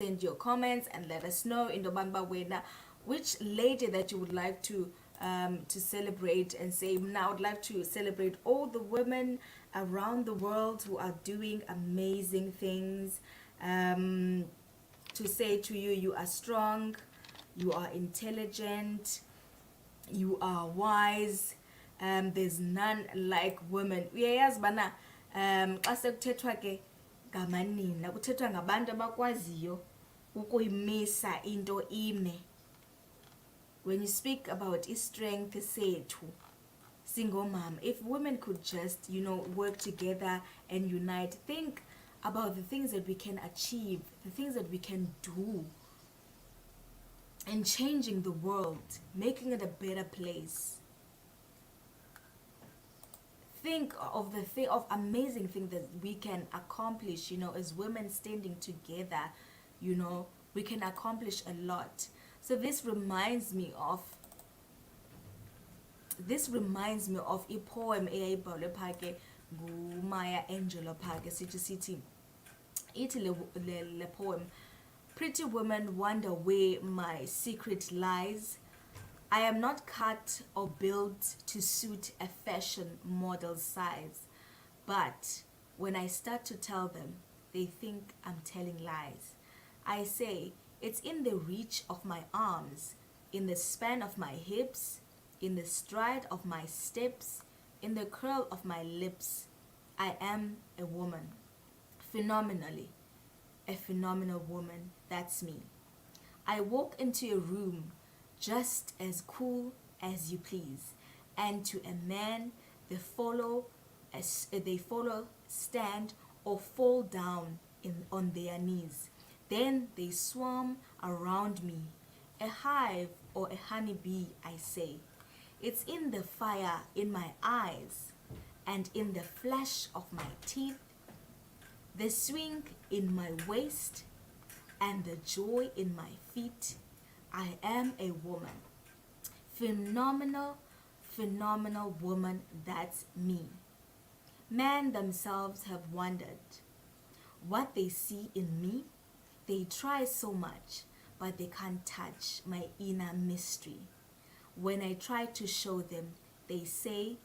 send your comments and let us know in Dobanba Wena which lady that you would like to celebrate, and say, now I would like to celebrate all the women around the world who are doing amazing things. To say to you, you are strong, you are intelligent, you are wise. There's none like women. Uyayazi bana xa sekuthethwa ke ngamanina kuthethwa ngabantu abakwaziyo ukuyimisa into ime. When you speak about strength sethu singomama, if women could just, work together and unite, think about the things that we can achieve, the things that we can do, and changing the world, making it a better place. Think of of amazing things that we can accomplish, as women standing together, we can accomplish a lot. So this reminds me of a poem eyayibhalwe phake nguMaya Angelou phake sithi ithi le poem, pretty women wonder where my secret lies. I am not cut or built to suit a fashion model's size, but when I start to tell them, they think I'm telling lies. I say, it's in the reach of my arms, in the span of my hips, in the stride of my steps, in the curl of my lips. I am a woman, phenomenally, a phenomenal woman. That's me. I walk into a room just as cool as you please, and to a man they follow, stand, or fall down on their knees. Then they swarm around me, a hive or a honeybee, I say. It's in the fire in my eyes, and in the flash of my teeth, the swing in my waist, and the joy in my feet. I am a woman. Phenomenal, phenomenal woman, that's me. Men themselves have wondered what they see in me. They try so much, but they can't touch my inner mystery. When I try to show them, they say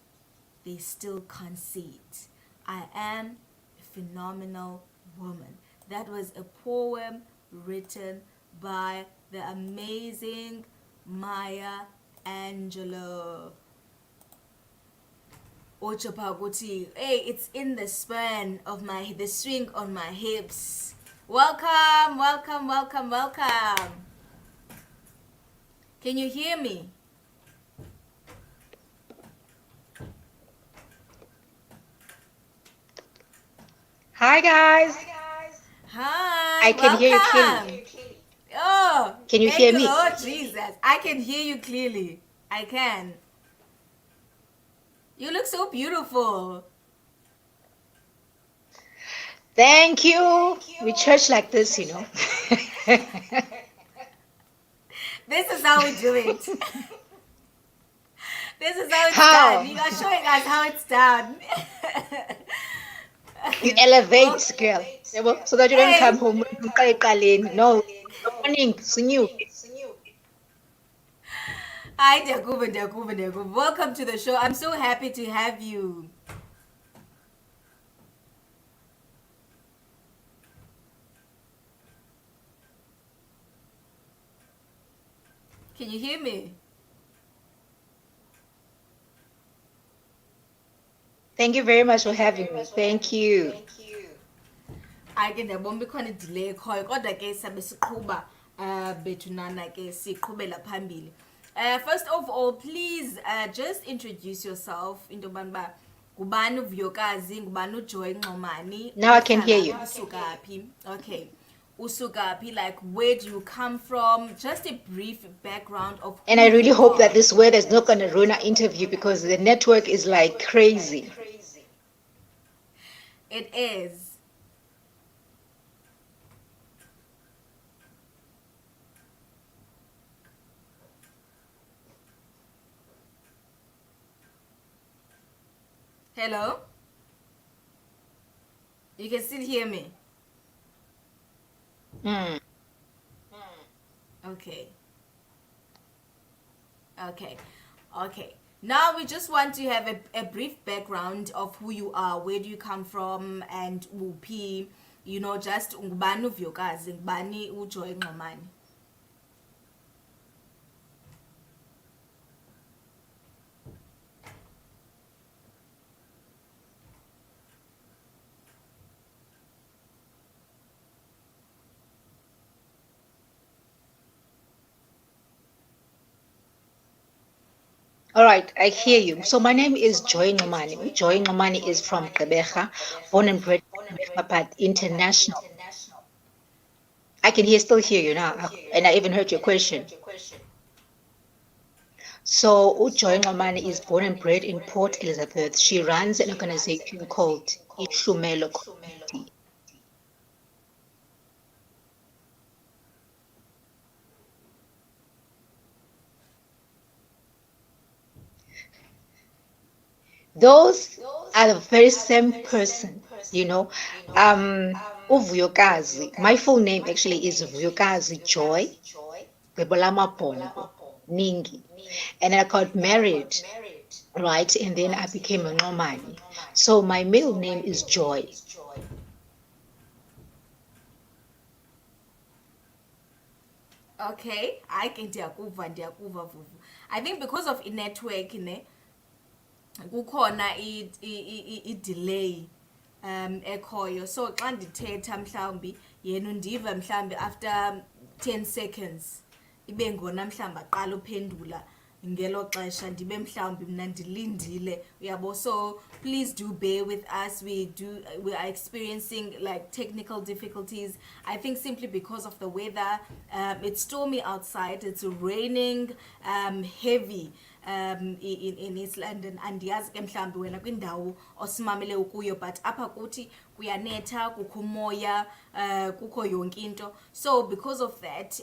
they still can't see it. I am a phenomenal woman. That was a poem written by the amazing Maya Angelou. Ochapaguti. Hey, it's in the span of the string on my hips. Welcome, welcome, welcome, welcome. Can you hear me? Hi guys. Hi, I can hear you welcome. clearly. Oh, Can you thank hear you, me? Lord Jesus. I can hear you clearly. I can. You look so beautiful. Thank you. We church like this, you know. This is how we do it. This is how it's done. How? You are showing us how it's done. You elevate, Well, girl. Yabo, so that you don't come hey. home with no. Good morning, Sunyu. Hi, Diakuba, Diakuba, Diakuba. Welcome to the show. I'm so happy to have you. Can you hear me? Thank you very much for having me. Thank you. Hayi ke ndiyabona uba ikhona idelay ekhoyo, kodwa ke sabe siqhuba bethunana ke siqhubela phambili. First of all, please just introduce yourself into yobana uba ngubani uvuyokazi, ngubani uJoy Nxomani, Now I can hear uhlala you. phi, usuka phi. Okay. Usuka phi, like where do you come from? Just a brief background of And who I really you hope that are. this weather is not going to ruin our interview because the network is like crazy. It is. Hello? You can still hear me? Mm. Okay. Okay. Okay. Now we just want to have a brief background of who you are, where do you come from, and uphi, just ngubani uVuyokazi, ngubani uJoy Nxomani. All right, I hear you. So my name is Joy Nxomani. Joy Nxomani is from Gqeberha, born and bred in Gqeberha, but international. I can still hear you now, and I even heard your question. So uJoy Nxomani is born and bred in Port Elizabeth. She runs an organization called Ihlumelo Community. Those are the very same person, you know. Uvuyokazi. My full name actually is Vuyokazi Joy Bebola Bongo Ningi. And I got married, right? And then I became a Nxomani. So my middle name is Joy. Okay, I can ndiyakuva vuvu. I think because of i-network ne kukhona i-delay ekhoyo, so xa ndithetha mhlawumbi yena undiva mhlawumbi after 10 seconds ibe ngona mhlawumbi aqala uphendula ngelo xesha ndibe mhlawumbi mna ndilindile, uyabo. So please do bear with us, we are experiencing like technical difficulties, I think simply because of the weather. It's stormy outside, it's raining heavy in East London. Andiyazi ke mhlawumbi wena kwindawo osimamele ukuyo, but apha kuthi kuyanetha, kukho umoya, kukho yonke into. So because of that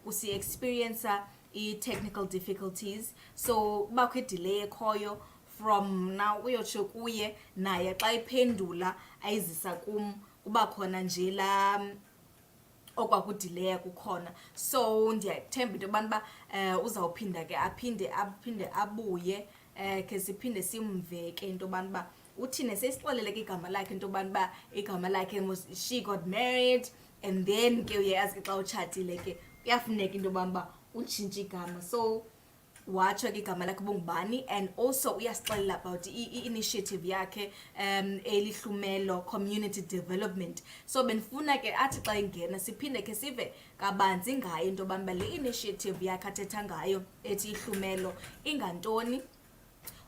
kusi experience i-technical difficulties, so kubakho i-delay ekhoyo from now uyotsho kuye naye xa iphendula ayizisa kum kuba khona nje la okwakudileya kukhona. So ndiyathemba into yobana uba uzawuphinda ke aphinde abuye ke siphinde simve ke into yobana uba uthini. Sesixelele ke igama lakhe into yobana uba igama lakhe she got married, and then ke uyayazi ke xa utshatile ke kuyafuneka into yobana uba utshintshe igama. So watsho ke igama lakhe bungubani, and also uyasixelela about i-initiative yakhe elihlumelo community development. So benifuna ke athi xa ingena siphinde ke sive kabanzi ngayo into yobana le initiative yakhe athetha ngayo ethi ihlumelo ingantoni,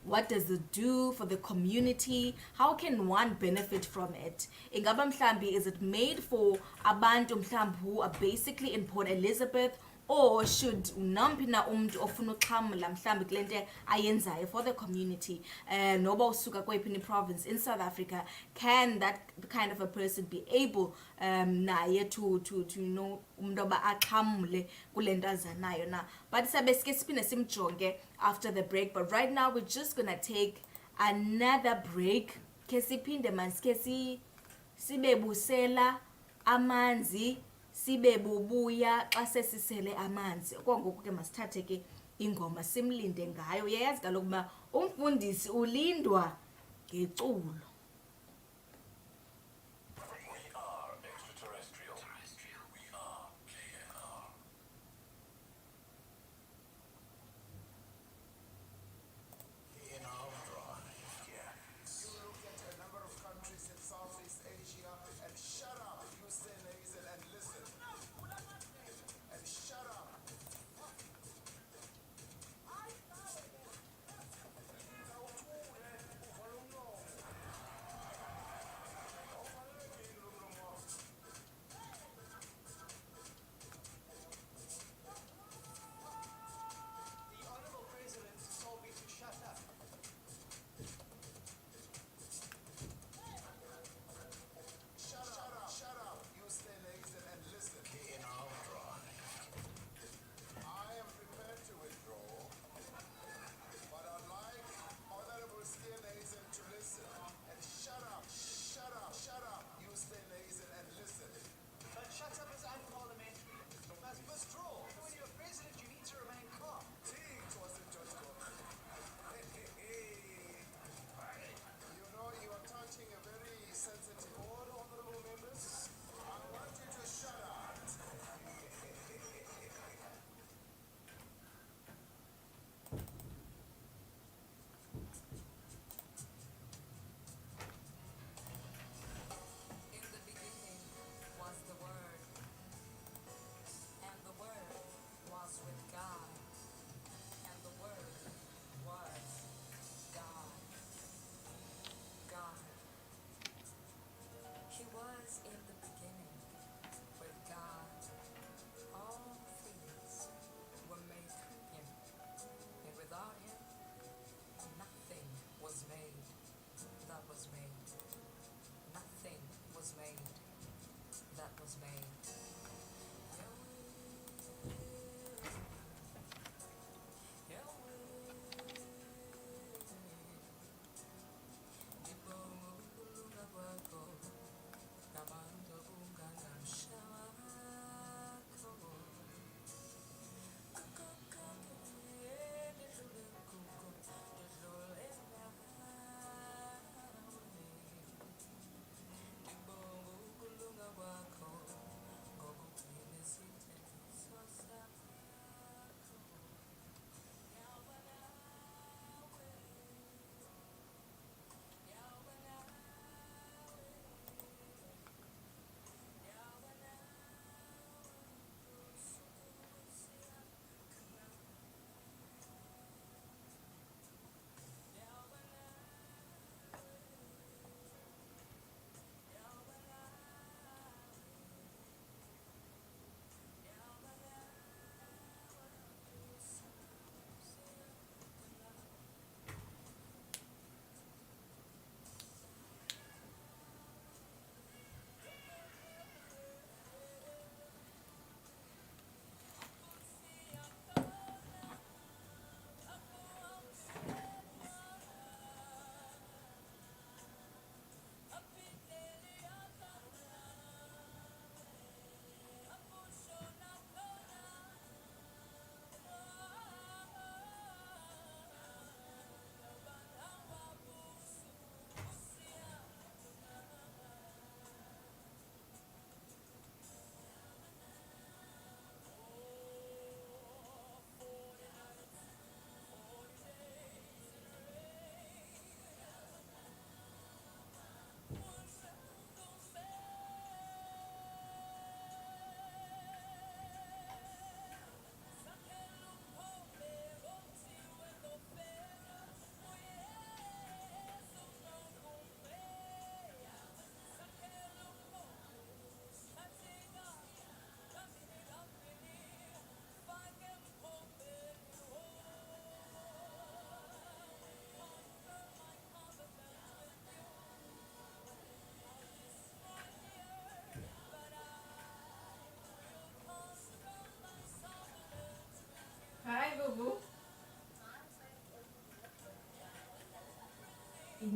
what does it do for the community, how can one benefit from it. Ingaba mhlambi is it made for abantu mhlambi who are basically in Port Elizabeth, or should namphi na umntu ofuna uxhamla mhlambi kule nto ayenzayo for the community, noba usuka kweyiphi province in South Africa, can that kind of a person be able naye to umntu oba axhamle kule nto azanayo na. But sabe sike siphinde simjonge after the break, but right now we're just gonna take another break. Ke siphinde masike sibebusela amanzi, sibe bubuya xa sesisele amanzi. Okwangoku ke masithathe ke ingoma simlinde ngayo. Uyayazi kaloku uba umfundisi ulindwa ngeculo.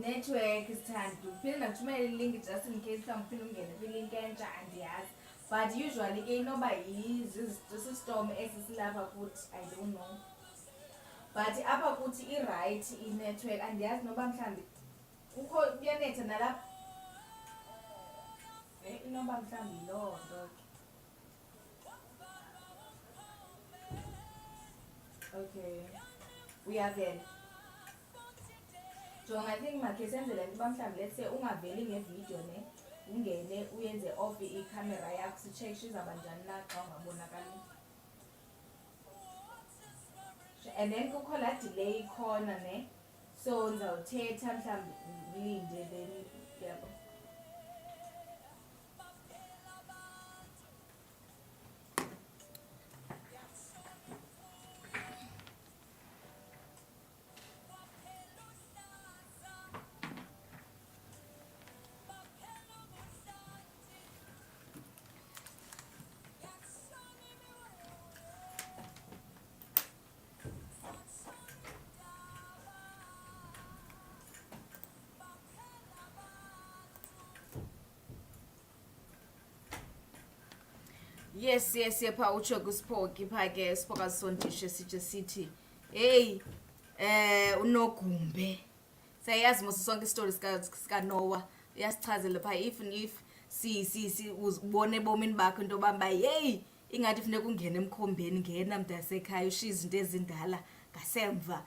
network sithanda uphinde ndakuthumela ilink just in case mhlawumbi uphinde ungene kwilink entsha andiyazi, but usually ke inoba sistorm esi silapha kuthi, I don't know, but apha kuthi irayithi inetwork. Andiyazi noba mhlawumbi kukho kuyanetha nalapha, inoba mhlawumbi yiloo nto ke. Okay, uyavela jonga. I think makhe senzele nto uba mhlawumbi let's say ungaveli ngevidiyo ne, ungene uyenze off ikhamera yakho sitshekhe izawuba njani na xa ungabonakali. And then kukho laa delay khona ne, so ndizawuthetha mhlawumbi ulinde then yabo. Yes, pha utsho kusiphoki pha ke siphoka sisondishe sitshe sithi hey unogumbe. Siyayazi mos sonke istori sikanowa uyasichazela pha even if uzibone ebomini bakho into bamba hey ingathi funeka ungene emkhombeni ngena mntasekhaya ushiya izinto ezindala ngasemva.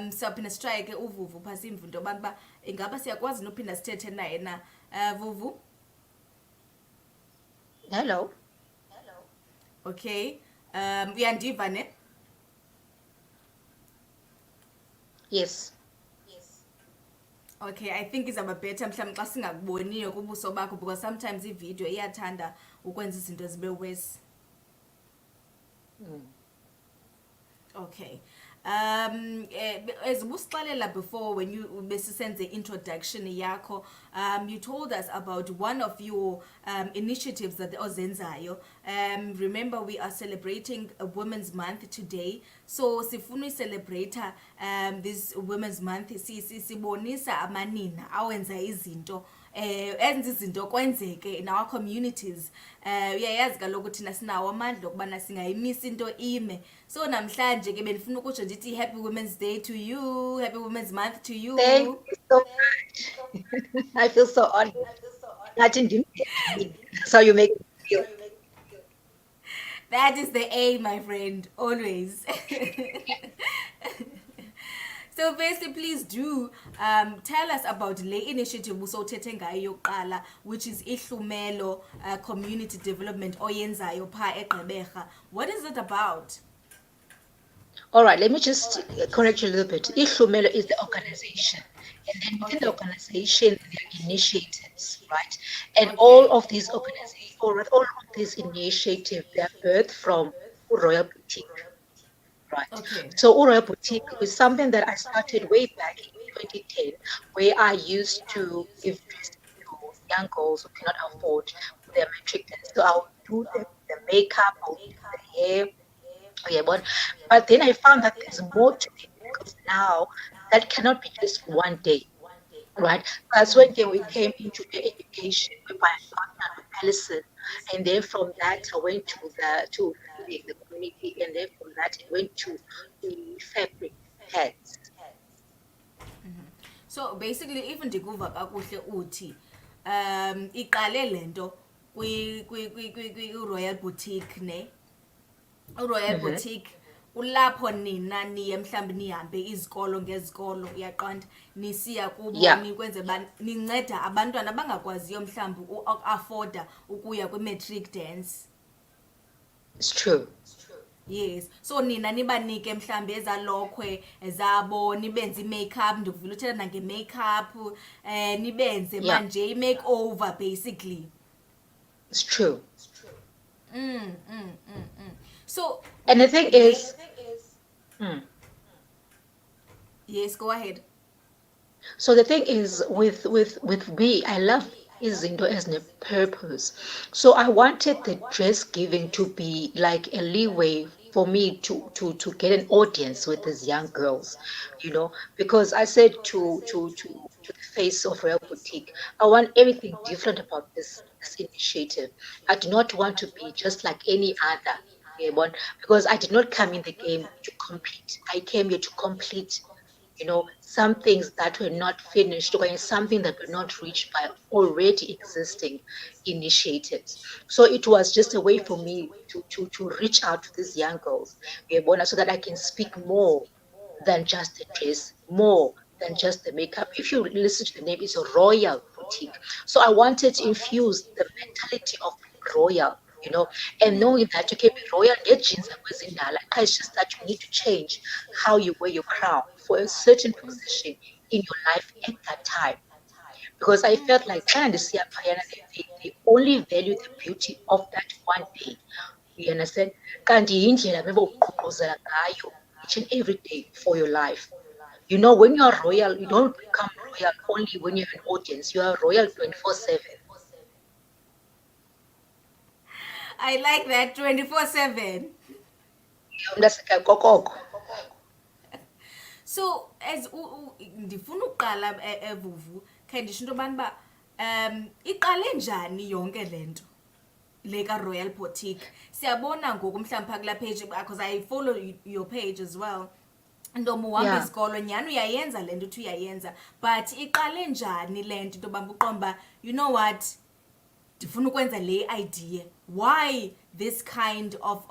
Siyaphinda sitry ke uvuvu pha simva into abantu uba ingaba siyakwazi nophinda sithethe naye na. Vuvu, Hello. okay, uyandiva ne? Yes. Okay, I think izawuba better mhlawumbi xa singakuboniyo kubuso bakho because sometimes ividiyo iyathanda ukwenza izinto zibe worse. Okay. As ubusixelela before when you besisenze introduction yakho, you told us about one of your initiatives that ozenzayo. Remember we are celebrating a Women's Month today, so sifuna celebrate this Women's Month sibonisa amanina awenza izinto enza izinto kwenzeke in our communities. Uyayazi kaloku thina sinawo amandla okubana singayimisa into ime, so namhlanje ke bendifuna ukutsho ndithi happy Women's Day to you, happy Women's Month to you. Thank you so much. I feel so honored. Ngathi ndimgethile. That's how you make me feel. That is the aim, my friend, always. So basically, please do tell us about le initiative usothethe ngayo yokuqala, which is Ihlumelo Community Development oyenzayo pha eGqeberha. What is it about? All right, let me just correct you a little bit. Ihlumelo is the organization. And then within the organization, there are initiatives, right? And all of these organizations, all of these initiatives, they are birthed from Royal Boutique. Right. Okay. So Royal Boutique is something that I started way back in 2010, where I used to give dresses to young girls who cannot afford their metric dance. So I would do the makeup, I would do the hair, yeah, but then I found that there's more to it because now that cannot be just one day, right? That's when then we came into the education whereby I partnered with Alison, and then from that I went to the community, and then from that it went to the fabric heads. So basically, even ndikuva kakuhle uthi iqale lento kwi Royal Boutique ne. Royal Boutique ulapho nina niye mhlawumbi nihambe izikolo ngezikolo uyaqonda nisiya kubo nikwenze ninceda abantwana abangakwaziyo mhlawumbi uafforda ukuya kwi-matric dance. It's true. Yes, so nina nibanike mhlawumbi ezalokhwe ezabo nibenze i-makeup, ndikuvile uthetha nange-makeup nibenze manje i-makeover basically. It's true. So and the thing is yes, go ahead. So the thing is with me, I love izinto as a purpose. So I wanted the dress giving to be like a leeway for me to get an audience with these young girls, you know, because I said to to the face of Royal Boutique. I want everything different about this initiative. I do not want to be just like any other. Because I did not come in the game to compete. I came here to complete, some things that were not finished or something that were not reached by already existing initiatives. So it was just a way for me to reach out to these young girls, so that I can speak more than just the dress, more than just the makeup. If you listen to the name, it's a royal boutique. So I wanted to infuse the mentality of being royal, and knowing that you can be royal, get jeans it's just that you need to change how you wear your crown for a certain position in your life at that time. Because I felt like trying to see Payana, they only value the beauty of that one day. You understand? Kanti yindlela mebogqugquzela ngayo each and every day for your life. When you are royal, you don't become royal only when you have an audience. You are royal 24/7. I like that 24/7. Umntasekhaya kokoko. So as ndifuna uqala evuvu khe ndisho into yobani uba iqale njani yonke le nto le ka-Royal Boutique. Siyabona ngoku mhlawumbi phaa kulaa page because I follow your page as well. Ntombi uhamba Yeah. isikolo nyhani uyayenza le nto uthi uyayenza, but iqale njani le nto into yoba uqonda uba you know what ndifuna ukwenza le idea. Why this kind of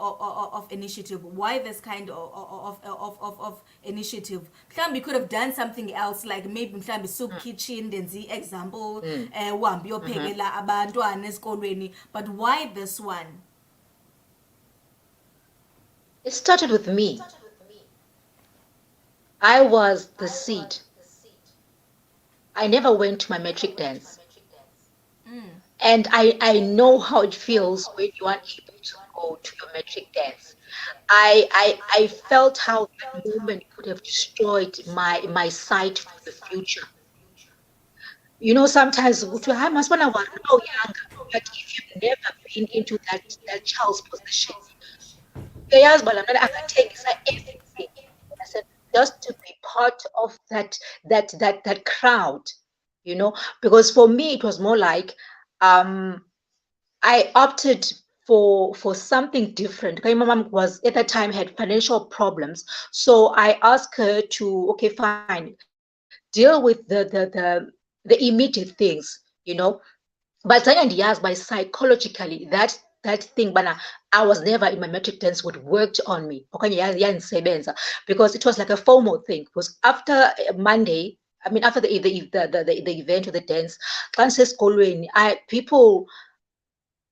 initiative? Why this kind of initiative? Mhlawumbi you could have done something else, like maybe mhlawumbi soup kitchen ndenze i-example uhambe uyophekela abantwana esikolweni, but why this one? It started with me. I was the seed. I never went to my metric dance. And I know how it feels when you are able to go to your metric dance. I felt how that moment could have destroyed my sight for the future. Sometimes I must when I was no younger, but if you've never been into that child's position, yes, but I'm not I can take everything. I said just to be part of that crowd, because for me it was more like I opted for something different. Okay, my mom was at that time had financial problems, so I asked her to okay, fine, deal with the immediate things, But ndiyazi by psychologically that thing, but I was never in my metric dance would worked on me. Okanye yandisebenza because it was like a formal thing. Because after Monday, I mean after the event or the dance, xa ndisesikolweni, people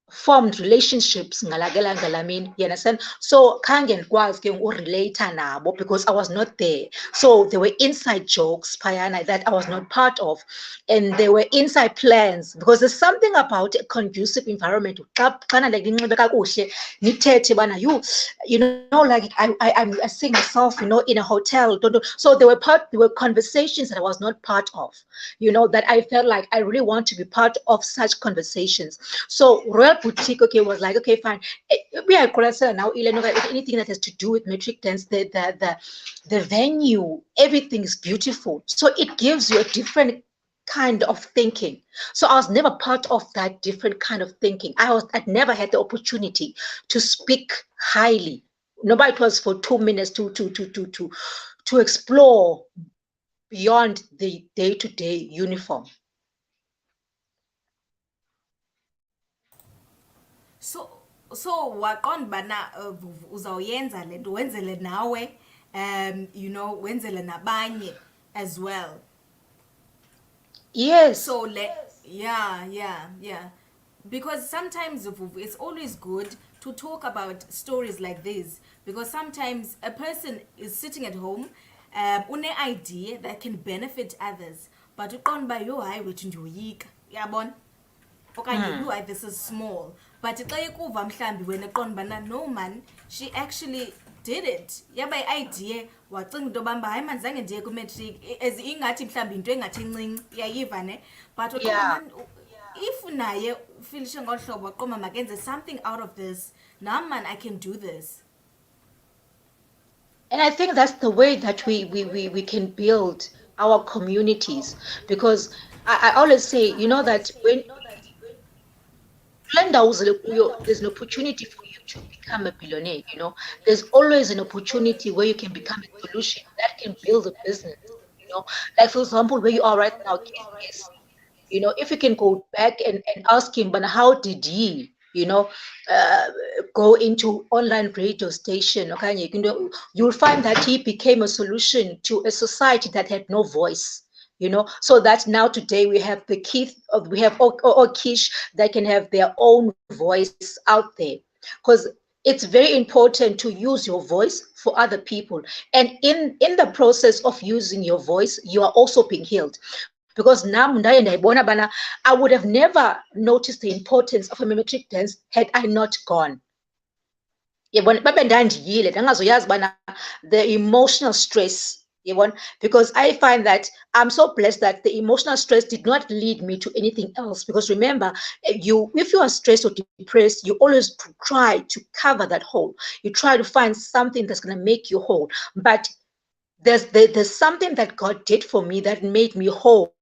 formed relationships ngalamini, you understand? So khange ndikwazi ke urelate nabo because I was not there. So there were inside jokes phayana that I was not part of, and there were inside plans because there's something about a conducive environment. Xana like ninxibe kakuhle nithethe bana like I see myself in a hotel. So there were conversations that I was not part of, that I felt like I really want to be part of such conversations. So Royal Boutique, okay, was like, okay, fine. We are now anything that has to do with metric dance, the venue, everything is beautiful. So it gives you a different kind of thinking. So I was never part of that different kind of thinking. I'd never had the opportunity to speak highly. Nobody, it was for 2 minutes to explore beyond the day-to-day uniform. So waqonda bana uzawuyenza le nto wenzele nawe wenzele nabanye as well. Yes. So yeah. Because sometimes it's always good to talk about stories like this, because sometimes a person is sitting at home une idea that can benefit others, but uqonda uba yo hayi wethu ndiyoyika, uyabona, okanye you this is small, but xa ikuva mhlambi wena eqonda ubana no man, she actually did it, yaba i-idea wacinga into yobamba hayi man zange ndiye kwimatric, as ingathi mhlawumbi into engathi incinci, uyayiva ne, but if naye ufilishe ngolu hlobo waqoma makenze something out of this, nam man I can do this. And I think that's the way that we can build our communities, because I always say, you know, that when there's an opportunity for you to become a billionaire, you know. There's always an opportunity where you can become a solution that can build a business, you know. Like, for example, where you are right now, KCS, you know, if you can go back and ask him, but how did he, you know, uh, go into online radio station? Okay, you know, you'll find that he became a solution to a society that had no voice. You know, so that now today we have the Keith, we have or Kish that can have their own voice out there, because it's very important to use your voice for other people, and in the process of using your voice, you are also being healed. Because now ndaye ndayibona bana I would have never noticed the importance of a mimetic dance had I not gone. Yabona babe ndandiyile ndangazoyazi bana the emotional stress, yabona, because I find that I'm so blessed that the emotional stress did not lead me to anything else. Because remember, you if you are stressed or depressed, you always try to cover that hole. You try to find something that's going to make you whole. But there's something that God did for me that made me whole,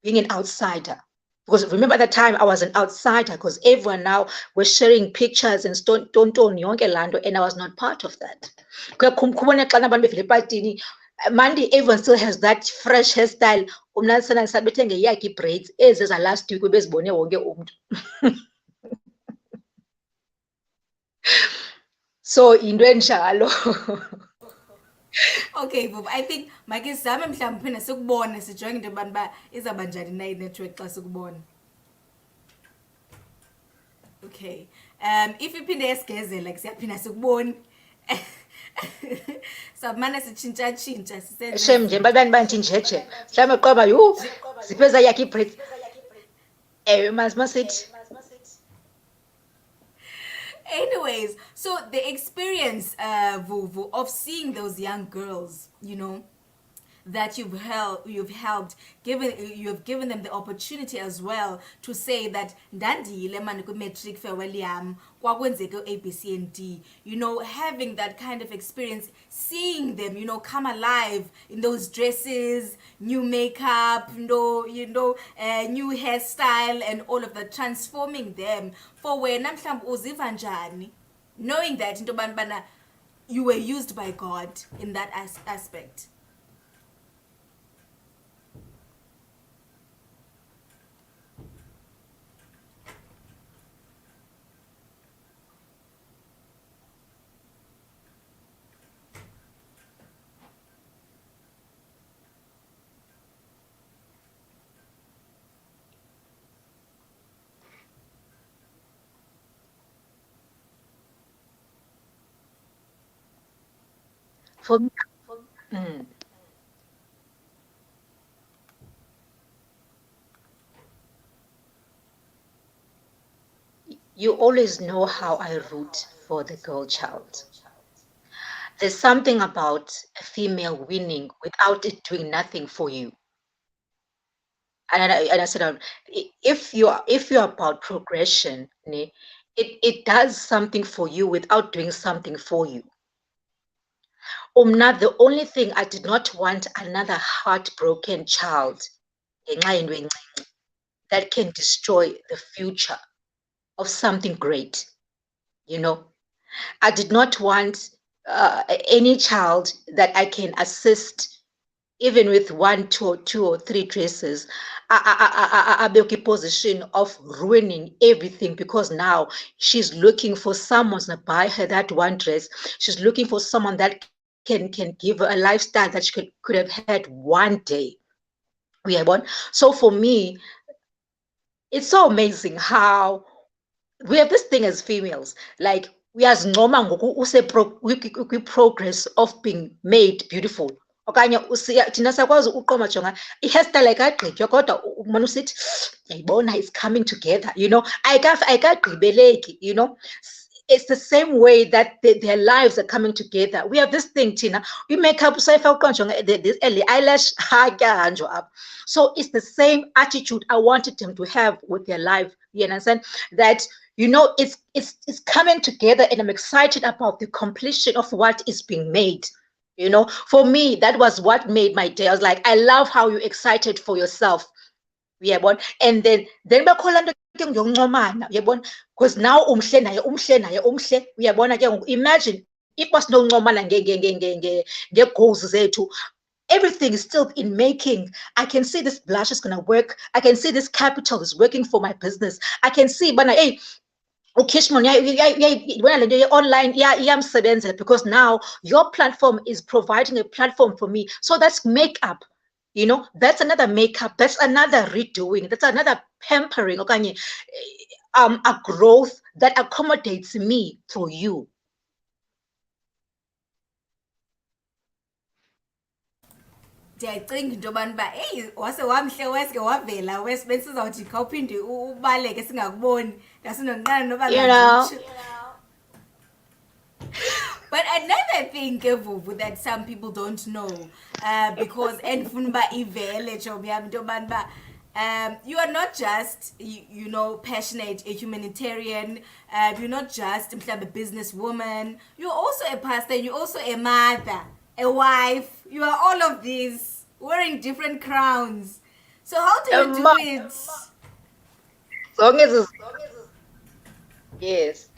being an outsider. Because remember at the time I was an outsider, because everyone now was sharing pictures and tonton yonke lando, and I was not part of that. Kubona xa abantu bevela epatini, Monday everyone still has that fresh hairstyle. Umna ndisana bethenge yakhe braids ezi za last week ebezibone wonke umntu. So into enjalo. Okay, Bob, I think makizame mhlawumbi phinde sikubone sijonge into yobana uba izawuba njani na inetwork xa sikubona. Okay. If iphinde yesigezela ke siyaphinda sikubone. Sabumane sitshintsha Shem nje babani banthi njeje. Mhlawumbe qoba yhu zipheza yakhe ibraids. Masithi. Anyways, so the experience, Vuvu, of seeing those young girls, you know, that you've helped, you have given them the opportunity as well to say that ndandiyile mani kwi-matric farewell yam kwakwenzeke ABC and D, you know, having that kind of experience, seeing them, you know, come alive in those dresses, new makeup, new hairstyle and all of that, transforming them. For wena mhlawumbi uziva njani knowing that into bana you were used by God in that aspect? For me, mm, you always know how I root for the girl child. There's something about a female winning without it doing nothing for you. And I said, if you're about progression, ne, it does something for you without doing something for you. The only thing I did not want another heartbroken child ngenxa yento encinci that can destroy the future of something great. You know, I did not want any child that I can assist, even with one, two or three dresses. I be in position of ruining everything, because now she's looking for someone to buy her that one dress. She's looking for someone that can give her a lifestyle that she could have had one day. We have one. So for me, it's so amazing how we have this thing as females, like uyazincoma ngoku kwi-progress of being made beautiful. Okanye thina siyakwazi uqoma jonga i-hairstyle ayikagqitywa kodwa umane usithi yayibona it's coming together, you know, ayikagqibeleki, you know. It's the same way that their lives are coming together. We have this thing, Tina. We make up this early eyelash. So it's the same attitude I wanted them to have with their life. You understand? That, you know, it's coming together, and I'm excited about the completion of what is being made. You know, for me, that was what made my day. I was like, I love how you're excited for yourself. Uyabona? And then bakhona into ke ngokuncomana, uyabona? Because now umhle. Uyabona ke ngoku, imagine if wasinoncomana nge-goals zethu, everything is still in making. I can see this blush is gonna work. I can see this capital is working for my business. I can see, but hey, Ukishmon, online, iyamsebenzela, because now your platform is providing a platform for me. So that's makeup. You know, that's another makeup, that's another redoing, that's another pampering, okay, a growth that accommodates me through you. Ndiyayicinga into yobana uba eyi wase wamhle weske wavela wesi besizawujika uphinde ubaleke singakuboni ndasinonqana noba You know, nganditsho. But another thing, Vuvu, that some people don't know, because endifuna uba ivele job yam into yobana uba you are not just you know, passionate, a humanitarian, you're not just mhlawumbe a businesswoman, you're also a pastor, you're also a mother, a wife, you are all of these wearing different crowns. So how do you do it? as long as it's, yes.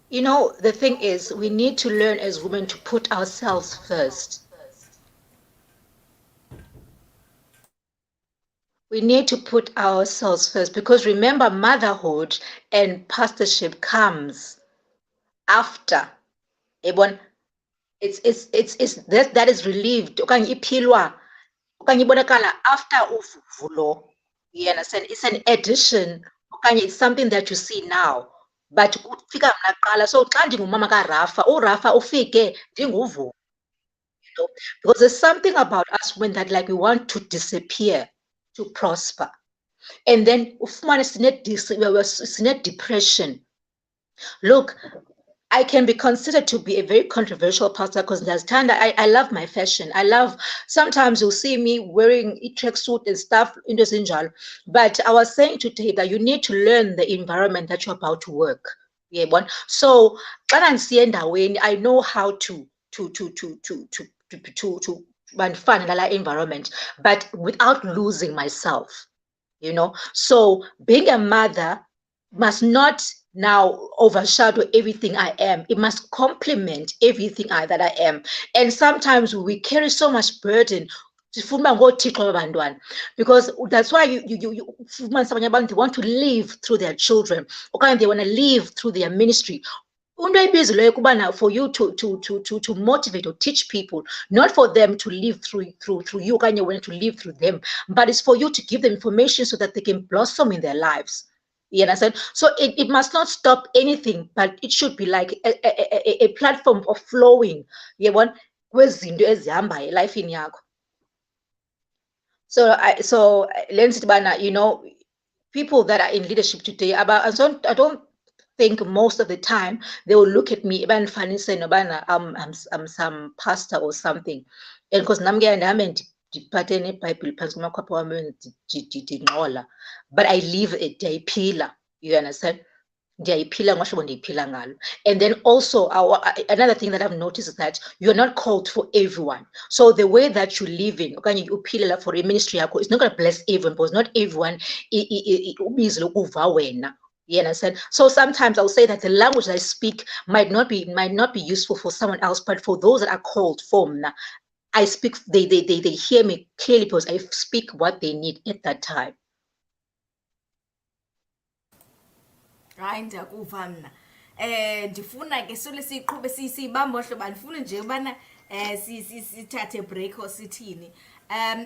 You know, the thing is, we need to learn as women to put ourselves first. We need to put ourselves first, because remember, motherhood and pastorship comes after. It's that is relieved okanye iphilwa okanye ibonakala after uvuvu lo. You understand? It's an addition okanye it's something that you see now, but kufika mna kuqala. So xa ndingumama kaRafa, uRafa ufike ndinguvuvu, you know, because there's something about us women that like we want to disappear to prosper. And then ufumane sine-depression. Look, I can be considered to be a very controversial pastor because I love my fashion. I love, sometimes you'll see me wearing a tracksuit and stuff in the zinjal. But I was saying today that you need to learn the environment that you're about to work. Yeah, one. So when I know how to find another environment, but without losing myself. You know, so being a mother must not now overshadow everything I am. It must complement everything that I am. And sometimes we carry so much burden because that's why you they want to live through their children, or they want to live through their ministry. For you to motivate or teach people, not for them to live through you, okanye want to live through them, but it's for you to give them information so that they can blossom in their lives. You understand? So it must not stop anything, but it should be like a platform of flowing. Kwezinto ezihambayo elifini yakho. So lensithi bana, you know, people that are in leadership today, I don't think most of the time they will look at me bandifanise nobana I'm some pastor or something. And because nam ke ndihamba ndiphathe neBhayibhile phantsi kumakhwapha wami ndingxola, but I live it, ndiyayiphila. You understand? And then also another thing that I've noticed is that you're not called for everyone. So the way that you live in, okay, you appeal for a ministry, it's not going to bless everyone, because not everyone is wena. You understand? So sometimes I'll say that the language that I speak might not be useful for someone else, but for those that are called for, I speak. They hear me clearly because I speak what they need at that time. Hayi, ndiyakuva mna. Ndifuna ke sole siqhube siyibamba hlobo, andifuni nje ubana sithathe break or sithini.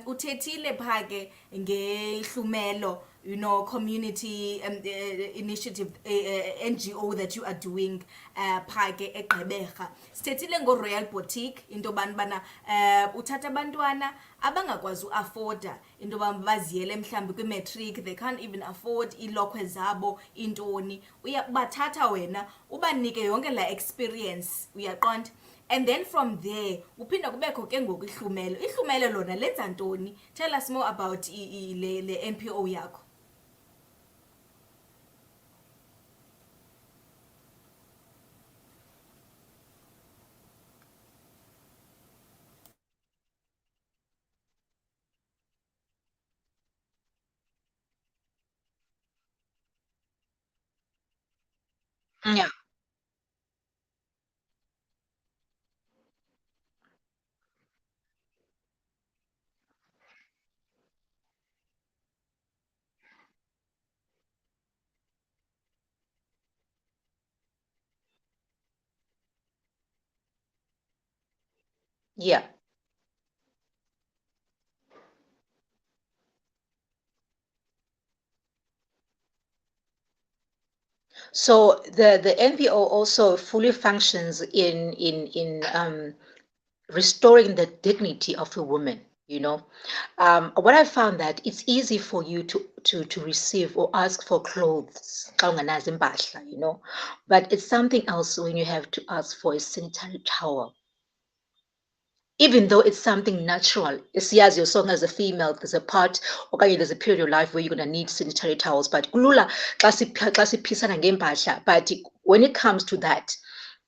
Uthethile pha ke ngehlumelo, you know, community initiative, NGO that you are doing pha ke eGqeberha. Sithethile ngo-Royal Boutique into bana uthatha abantwana abangakwazi uafforda into baziyele mhlambi kwi-matric, they can't even afford iilokhwe zabo intoni, ubathatha wena ubanike yonke la experience, uyaqonda. And then from there uphinda kubekho ke ngoku ihlumelo lona lenza ntoni? Tell us more about le NPO yakho. Yeah. Yeah. So the NPO also fully functions in restoring the dignity of a woman. What I found that it's easy for you to receive or ask for clothes, xa ungenazo iimpahla, but it's something else when you have to ask for a sanitary towel, even though it's something natural. Siyazi your song as a female, there's a part, okay, there's a period of your life where you're going to need sanitary towels, but kulula xa siphisana ngempahla, but when it comes to that,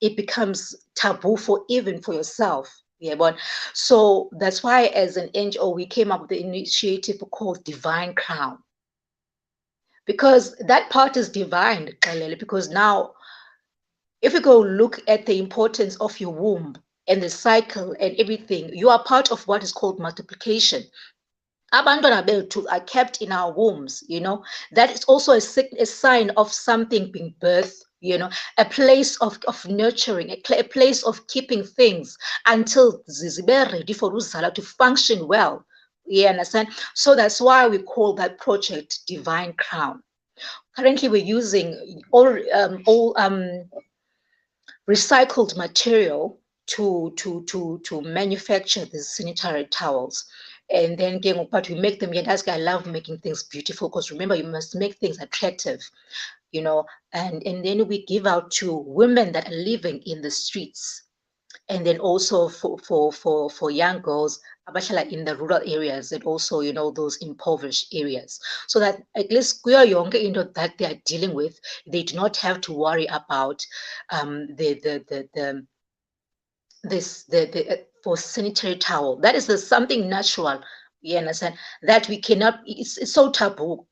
it becomes taboo for even for yourself. Yeah, but so that's why as an NGO we came up with the initiative called Divine Crown, because that part is divine, Xelele, because now if you go look at the importance of your womb and the cycle and everything, you are part of what is called multiplication. Abantwana bethu are kept in our wombs, that is also a sign of something being birthed, a place of nurturing, a place of keeping things until zibe ready for uzala to function well. You understand? So that's why we call that project Divine Crown. Currently we're using all recycled material to manufacture these sanitary towels. And then again, but we make them, yeah, that's why I love making things beautiful, because remember, you must make things attractive, you know, and then we give out to women that are living in the streets, and then also for young girls abahlala in the rural areas, and also those impoverished areas, so that at least kuyo yonke into that they are dealing with, they do not have to worry about the this the for sanitary towel. That is something natural, you understand, that we cannot, it's so taboo.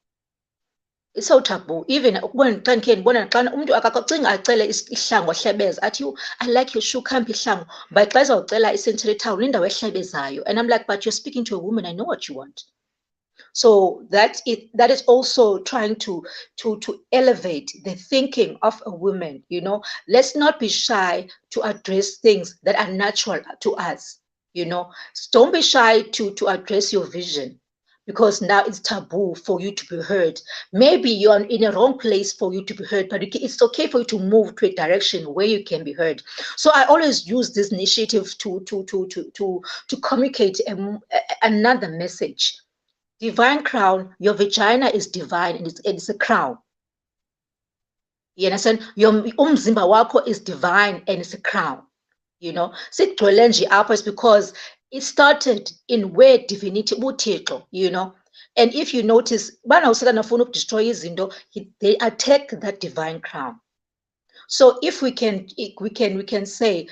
It's so taboo. Even when xa ndikhe ndibona xa umntu akakacinga acele ihlangu ahlebeza athi, "Yhu, I like your shoe, khapha ihlangu." But xa ezawucela i-sanitary towel indawo ehlebezayo, and I'm like, but you're speaking to a woman, I know what you want. So that is also trying to elevate the thinking of a woman. Let's not be shy to address things that are natural to us. you know don't be shy to address your vision, because now it's taboo for you to be heard. Maybe you're in a wrong place for you to be heard, but it's okay for you to move to a direction where you can be heard. So I always use this initiative to communicate another message. Divine crown, your vagina is divine, and it's a crown. You understand? Your umzimba wakho is divine, and it's a crown. Sigcwele nje apha is because it started in where divinity uthixo. And if you notice, bana usekana ufuna ukudestroy izinto, they attack that divine crown. So if we can say,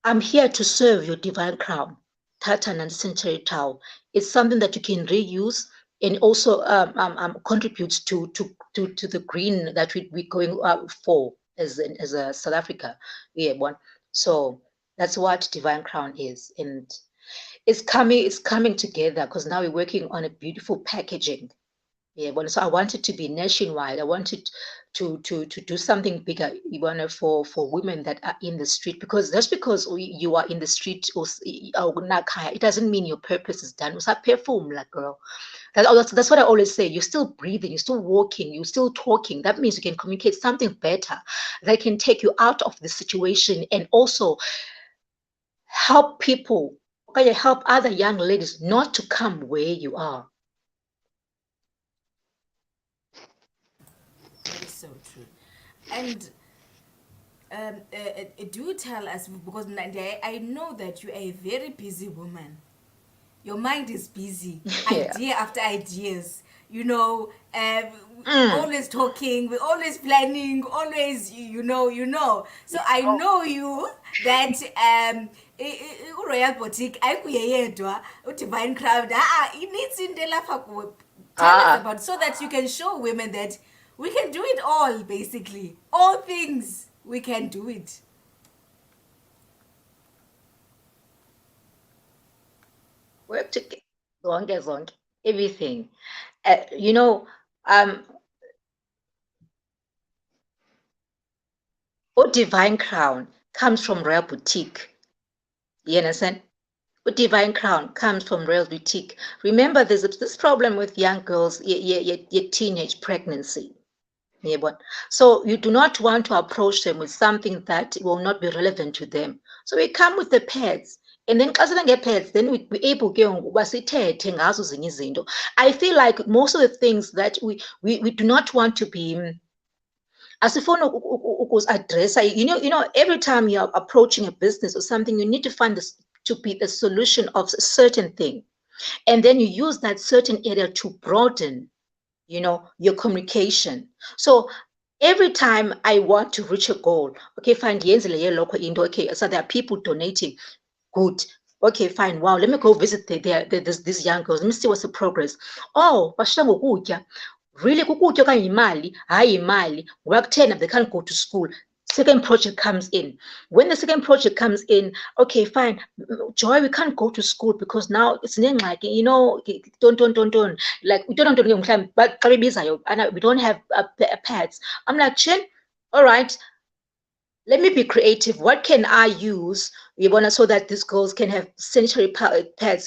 I'm here to serve your divine crown, tartan and sanitary towel. It's something that you can reuse, and also contributes to the green that we're going for as a South Africa. Yeah, one. So that's what divine crown is, and it's coming together, because now we're working on a beautiful packaging. Yeah, well, so I wanted to be nationwide. I wanted to do something bigger, for women that are in the street, because just because you are in the street, or nakhaya, it doesn't mean your purpose is done. Perform like girl. That's what I always say. You're still breathing, you're still walking, you're still talking. That means you can communicate something better that can take you out of the situation, and also help people, okay, help other young ladies not to come where you are. That is so true. And do tell us, because I know that you are a very busy woman. Your mind is busy, Yeah. idea after ideas. You know, Mm. always talking, we're always planning, always, So I know you that Royal Boutique ayikuye yedwa, Divine Crowd. It needs in the lapha. Tell us Ah. about, so that you can show women that We can do it all, basically. All things, we can do it. Work together, zonke, everything. You know, um, what Divine Crown comes from Royal Boutique. You understand? What Divine Crown comes from Royal Boutique. Remember, there's this problem with young girls, your teenage pregnancy. So you do not want to approach them with something that will not be relevant to them. So we come with the pads. And then xa get pads, then we're able to I feel like most of the things that we do not want to be asifuna address. Every time you're approaching a business or something, you need to find this to be the solution of a certain thing. And then you use that certain area to broaden your communication. So every time I want to reach a goal, okay, fine, okay, so there are people donating. Good. Okay, fine. Wow, let me go visit these young girls. Let me see what's the progress. Oh, basisha ngokutya. Really, kukutya okanye yimali? Hayi imali. Ngoba kuthena they can't go to school. Second project comes in. When the second project comes in, okay, fine. Joy, we can't go to school because now it's like, don't. Like, we don't but we don't have pads. I'm like, Chin, all right, let me be creative. What can I use? So that these girls can have sanitary pads,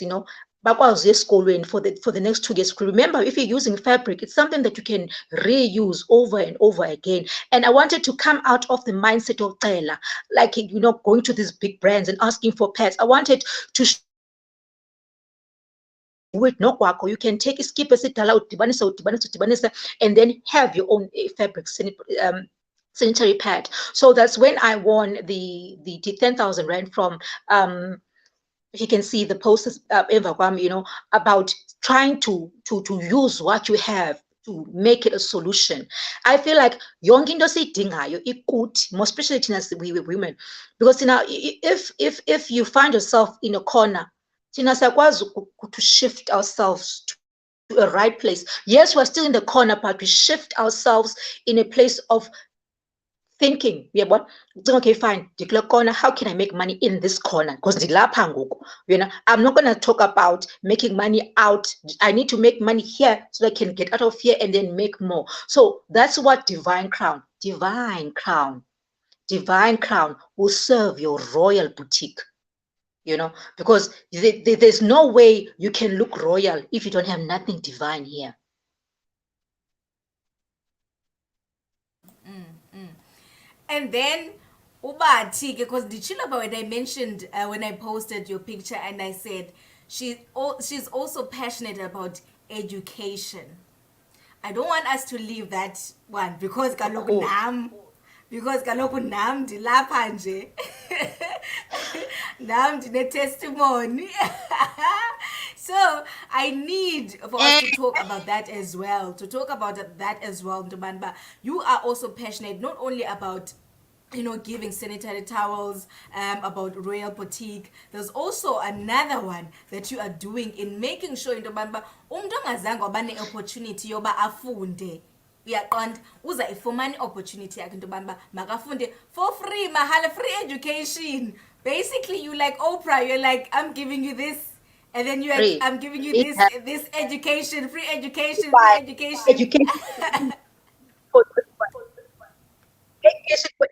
bakwazi esikolweni for the next 2 years. Remember, if you're using fabric, it's something that you can reuse over and over again. And I wanted to come out of the mindset of Tela, like going to these big brands and asking for pads. I wanted to with nokwakho, you can take a skip and then have your own fabric sanitary pad. So that's when I won the 10,000 rand from you can see the posters about trying to use what you have to make it a solution. I feel like yonke into esiyidingayo ikuthi, more especially thina we women, because if you find yourself in a corner, thina siyakwazi to shift ourselves to a right place. Yes, we're still in the corner, but we shift ourselves in a place of thinking, okay, fine, corner, how can I make money in this corner? Because I'm not going to talk about making money out. I need to make money here so I can get out of here and then make more. So that's what Divine Crown will serve your royal boutique. Because there's no way you can look royal if you don't have nothing divine here. And then Ubati, because the chilaba, when I mentioned when I posted your picture and I said she's also passionate about education. I don't want us to leave that one because kaloku nam ndilapha nje. Nam ndine testimony. So I need for us to talk about that as well. Ntobanba, you are also passionate not only about giving sanitary towels, about Royal Boutique. There's also another one that you are doing in making sure into bamba umntu ongazange waba ne-opportunity yoba afunde uyaqonda uza ifumane opportunity yakhe into bamba makafunde for free, mahala, free education. Basically, you like Oprah, you're like, I'm giving you this, and then you're like, I'm giving you this education, free education. Education for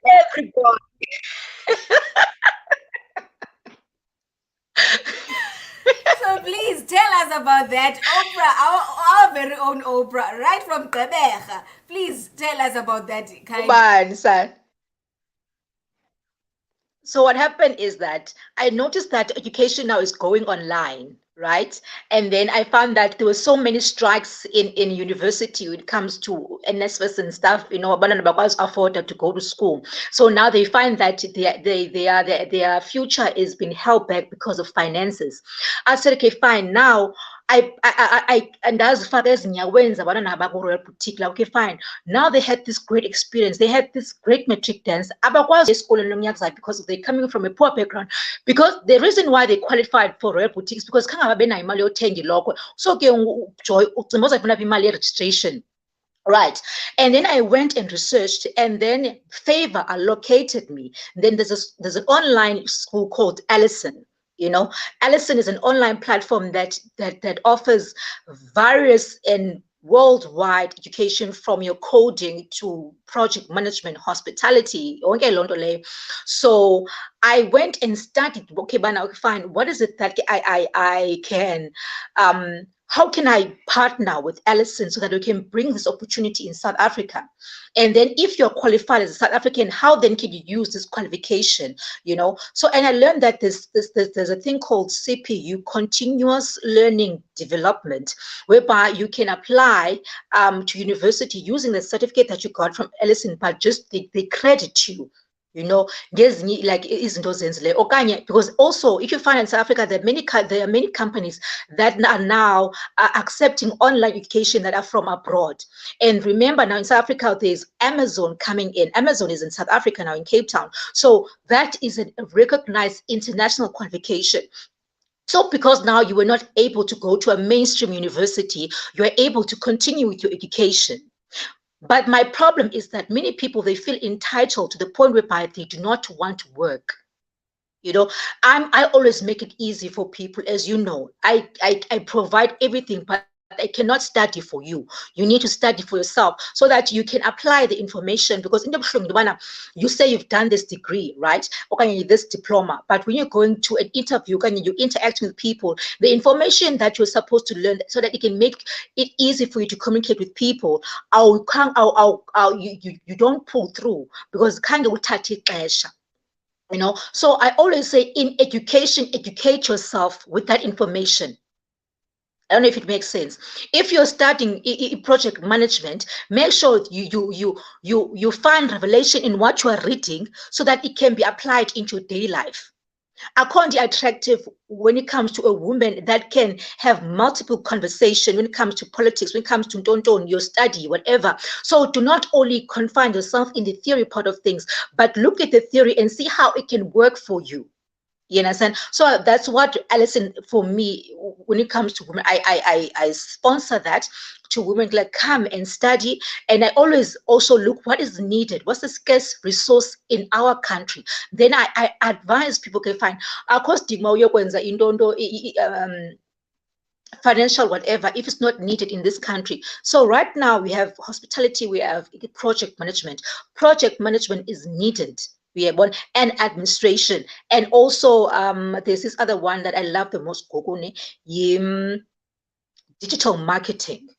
everybody. So please tell us about that, Oprah, our very own Oprah, right from Gqeberha. Please tell us about that kind. So what happened is that I noticed that education now is going online, right? And then I found that there were so many strikes in university when it comes to NSFS and stuff, abandoned because afford to go to school. So now they find that their future is being held back because of finances. I said, okay, fine. Now and as far as Royal Boutique, okay, fine. Now they had this great experience. They had this great matric dance. Because they're coming from a poor background. Because the reason why they qualified for Royal Boutiques because so Joy registration. Right. And then I went and researched, and then Favor allocated me. Then there's an online school called Allison. You know, Allison is an online platform that offers various and worldwide education, from your coding to project management, hospitality. Okay, London. So I went and studied. Okay, but now fine. What is it that I can how can I partner with Allison so that we can bring this opportunity in South Africa? And then if you're qualified as a South African, how then can you use this qualification? So and I learned that there's a thing called CPU, continuous learning development, whereby you can apply to university using the certificate that you got from Allison, but just they credit you. Like izinto ozenzileyo okanye, because also if you find in South Africa there are many companies that are now accepting online education that are from abroad. And remember, now in South Africa there's Amazon coming in. Amazon is in South Africa now, in Cape Town. So that is a recognized international qualification. So because now you were not able to go to a mainstream university, you are able to continue with your education. But my problem is that many people, they feel entitled to the point whereby they do not want to work. I always make it easy for people. As you know, I provide everything, but I cannot study for you. You need to study for yourself so that you can apply the information. Because in the you say you've done this degree, right? Okay, this diploma, but when you're going to an interview, you interact with people, the information that you're supposed to learn, so that it can make it easy for you to communicate with people, you don't pull through, because kind of so I always say, in education, educate yourself with that information. I don't know if it makes sense. If you're studying project management, make sure you find revelation in what you are reading, so that it can be applied into your daily life. According attractive when it comes to a woman that can have multiple conversation when it comes to politics, when it comes to your study, whatever. So do not only confine yourself in the theory part of things, but look at the theory and see how it can work for you. You understand? So that's what, Alison, for me, when it comes to women, I sponsor that to women, like, come and study. And I always also look what is needed, what's the scarce resource in our country. Then I advise people, okay, fine, akho sidinga uyokwenza intonto financial whatever if it's not needed in this country. So right now we have hospitality, we have project management. Project management is needed. We have one, and administration. And also there's this other one that I love the most, digital marketing.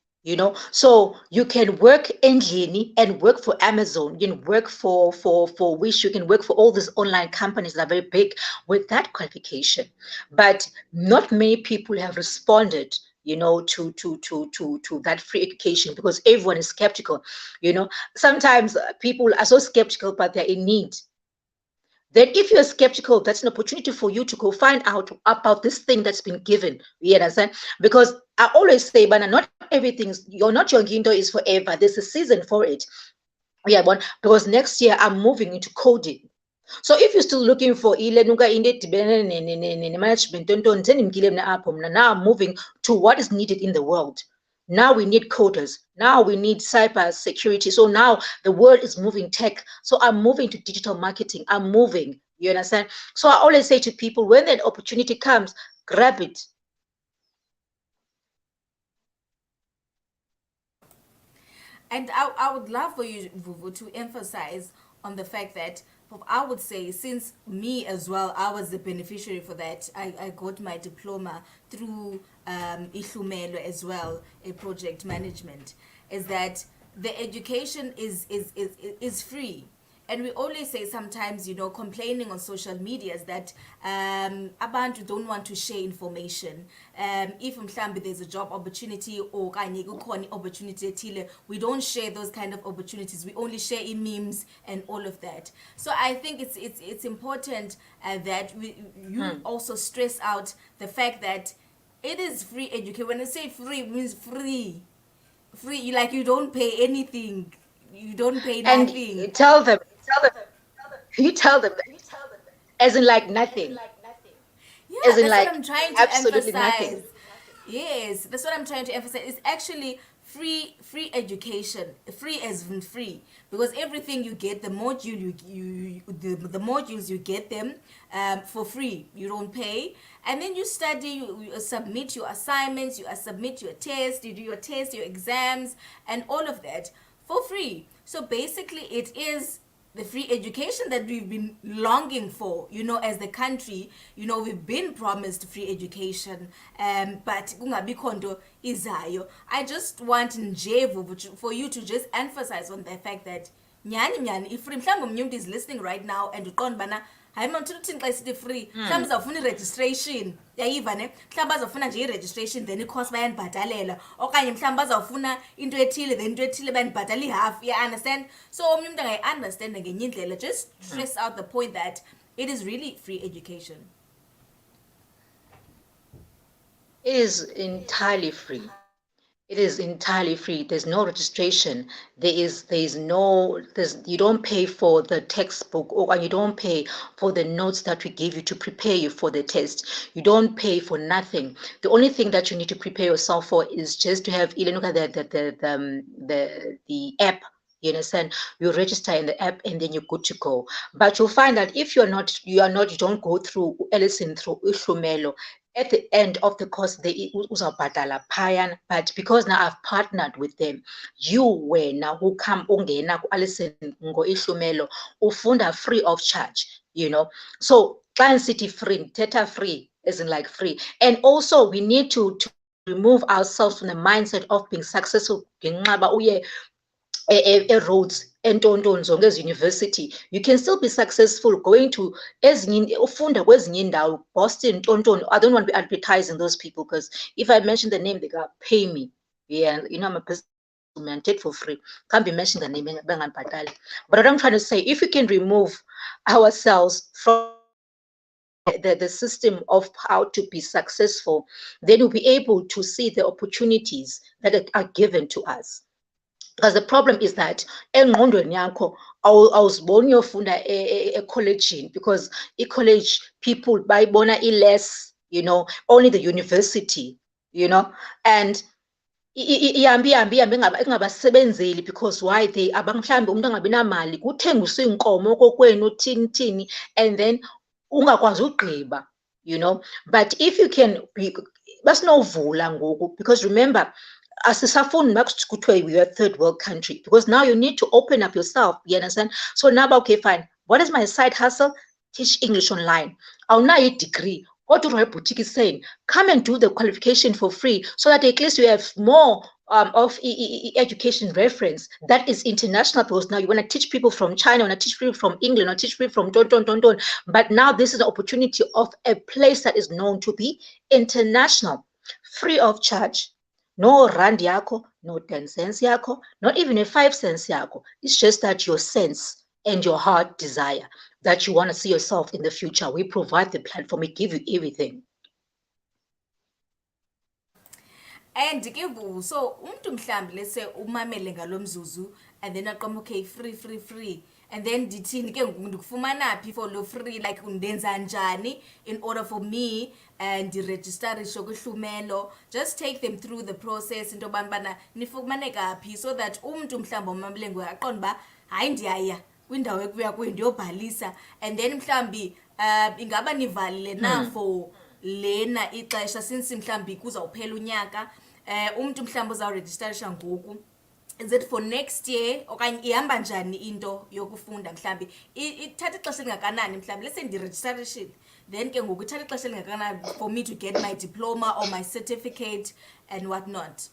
So you can work endlini and work for Amazon. You can work for Wish. You can work for all these online companies that are very big with that qualification. But not many people have responded to that free education, because everyone is skeptical. Sometimes people are so skeptical, but they're in need. Then if you're skeptical, that's an opportunity for you to go find out about this thing that's been given. You understand? Because I always say, but not everything's, you're not your gindo is forever. There's a season for it. Yeah, but because next year I'm moving into coding. So if you're still looking for management, now I'm moving to what is needed in the world. Now we need coders. Now we need cyber security. So now the world is moving tech. So I'm moving to digital marketing. I'm moving. You understand? So I always say to people, when that opportunity comes, grab it. And I would love for you, Vuvu, to emphasize on the fact that, I would say, since me as well, I was the beneficiary for that. I got my diploma through Ihlumelo as well, a project management, is that the education is free. And we always say sometimes, complaining on social media is that abantu don't want to share information. If mhlambi there's a job opportunity or kanye kukhona opportunity ethile, we don't share those kind of opportunities. We only share memes and all of that. So I think it's important that you also stress out the fact that it is free education. When I say free, it means free. Free, like you don't pay anything. You don't pay nothing. And you tell them that, as in like nothing, Yeah, as in that's what like I'm trying to absolutely emphasize. nothing. Yes, that's what I'm trying to emphasize. It's actually free education, free as in free, because everything you get, the module the modules you get them for free, you don't pay. And then you study, you submit your assignments, you submit your test, you do your test, your exams, and all of that for free. So basically it is the free education that we've been longing for, as the country. We've been promised free education, but kungabikho nto izayo. I just want nje for you to just emphasize on the fact that nyani if mhlawumbi omnye umntu is listening right now and uqonda ubana hayi mna mthini uthini xa isithi free, mhlawumbi uzawufuna i-registration, yayiva ne, mhlawumbi bazawufuna nje i-registration then i-course bayanibhatalela, okanye mhlawumbi bazawufuna into ethile then into ethile bayanibhatala i-half, you understand? So omnye umntu angayi-understanda ngenye indlela. Just stress out the point that it is really free education. It is entirely free. It is entirely free. There's no registration. You don't pay for the textbook, or you don't pay for the notes that we give you to prepare you for the test. You don't pay for nothing. The only thing that you need to prepare yourself for is just to have the app. You understand? You register in the app and then you're good to go. But you'll find that if you don't go through Ellison, through Uhlumelo, at the end of the course, they uzabhadala phayana. But because now I've partnered with them, you wena who come ungena ku-Alison ngo-Ihlumelo ufunda free of charge, So client city free, theta free, as in like free. And also we need to remove ourselves from the mindset of being successful. Roads and zonke as university, you can still be successful going to ufunda kwezinye indawo, Boston, Tonton. I don't want to be advertising those people, because if I mention the name, they gotta pay me. Yeah, I'm a businessman, take for free. Can't be mentioning the name. But what I'm trying to say, if we can remove ourselves from the system of how to be successful, then we'll be able to see the opportunities that are given to us. Because the problem is that engqondweni yakho awuziboni uyofunda e-college, because i-college people bayibona i-less, only the university, and ihambe ingabasebenzeli, because why mhlawumbi umuntu angabi namali, kuthengiswe inkomo kokwenu thini, and then ungakwazi ugqiba, But if you can be basinovula ngoku, because remember, asisafuni makuthiwe we are a third world country, because now you need to open up yourself, you understand? So now, okay, fine, what is my side hustle? Teach English online. Awunayo i-degree, kodwa uRoy Boutique is saying, come and do the qualification for free, so that at least you have more of education reference that is international, because now you want to teach people from China, you want to teach people from England, or teach people from don. But now this is the opportunity of a place that is known to be international, free of charge. No rand yako, no 10 cents yako, not even a 5 cents yako. It's just that your sense and your heart desire that you want to see yourself in the future. We provide the platform, we give you everything. And so umuntu mhlambi lese umamele ngalomzuzu and then aqoma okay free, and then ndithini ke ngoku ndikufumana phi for lo free, like undenza njani in order for me and ndiregisterishe kwihlumelo. Just take them through the process into bana nifumaneka phi, so that umuntu mhlambi omamele ngoku aqonda ba hayi ndiyaya kwindawo ekuya kuyo ndiyobhalisa, and then mhlambi ingaba nivalile na for lena ixesha, since mhlambi kuzawuphela unyaka, umuntu mhlambi uzawuregisterisha ngoku. Is it for next year, okanye ihamba njani into yokufunda? Mhlambi ithatha ixesha elingakanani? Mhlambi lese ndiregisterishile, then ke ngoku ithatha ixesha elingakanani for me to get my diploma or my certificate and what not?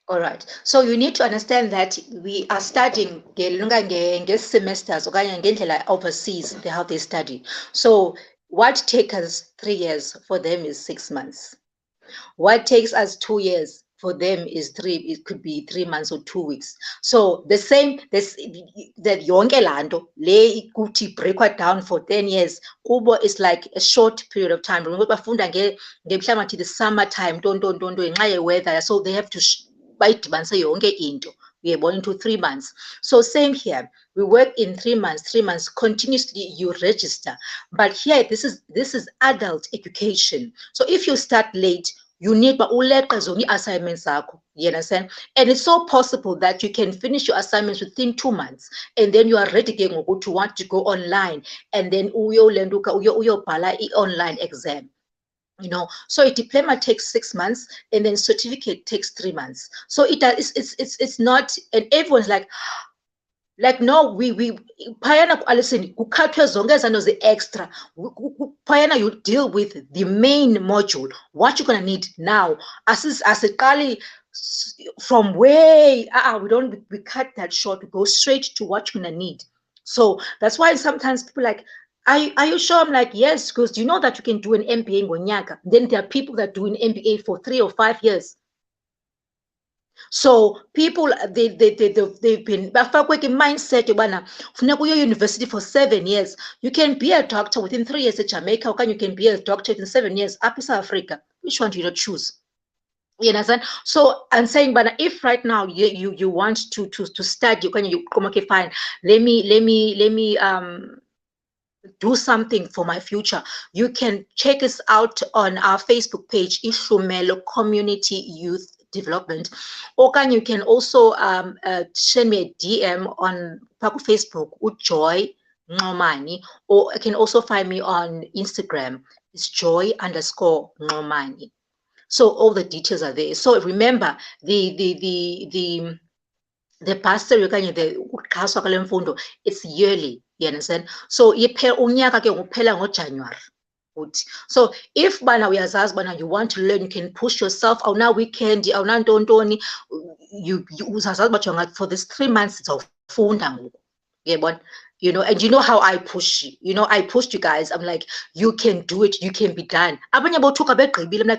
All right. So you need to understand that we are studying semesters overseas, how they study. So what takes us 3 years, for them is 6 months. What takes us 2 years, for them is it could be 3 months or 2 weeks. So the same, that yonke lanto le ikuthi break down for 10 years, kubo is like a short period of time. Remember bafunda ngemhlangathi the summer time, ngenxa weather, so they have to bayidibanise yonke into. We are born into 3 months. So same here, we work in 3 months continuously, you register. But here, this is adult education. So if you start late, you need uleqe zonke ii-assignments zakho. You understand? And it's so possible that you can finish your assignments within 2 months, and then you are ready again ngokuthi you want to go online, and then uyobhala i-online exam. You know, so a diploma takes 6 months, and then certificate takes 3 months. So it's not, and everyone's like no, we phayana, listen, kukhathwe zonke ezanto ze-extra. Phayana you deal with the main module, what you're gonna need now. Asiqali from way, we cut that short, we go straight to what you're gonna need. So that's why sometimes people like, are you sure? I'm like, yes, because you know that you can do an MBA ngonyaka. Then there are people that do an MBA for 3 or 5 years. So people, they've been bafakwe mindset yobana funeka uye university for 7 years. You can be a doctor within 3 years at Jamaica, or you can be a doctor within 7 years up in South Africa. Which one do you not choose? You understand? So I'm saying, but if right now you want to study, you come, okay, fine. Let me do something for my future. You can check us out on our Facebook page, Ishumelo Community Youth Development, or you can also send me a DM on Facebook, Joy Nxomani, or you can also find me on Instagram. It's Joy_Nxomani. So all the details are there. So remember, the bursary okanye ukuxhaswa kwale mfundo, it's yearly. You understand? So unyaka ke uphela ngoJanuary. So if bana uyazazi bana you want to learn, you can push yourself. Awuna weekend, awunantontoni, you uzazazi but for this 3 months uzawufunda ngoku. Yebona? You know, and you know how I push you. You know, I pushed you guys. I'm like, you can do it, you can be done. Abanye bothuka begqibile.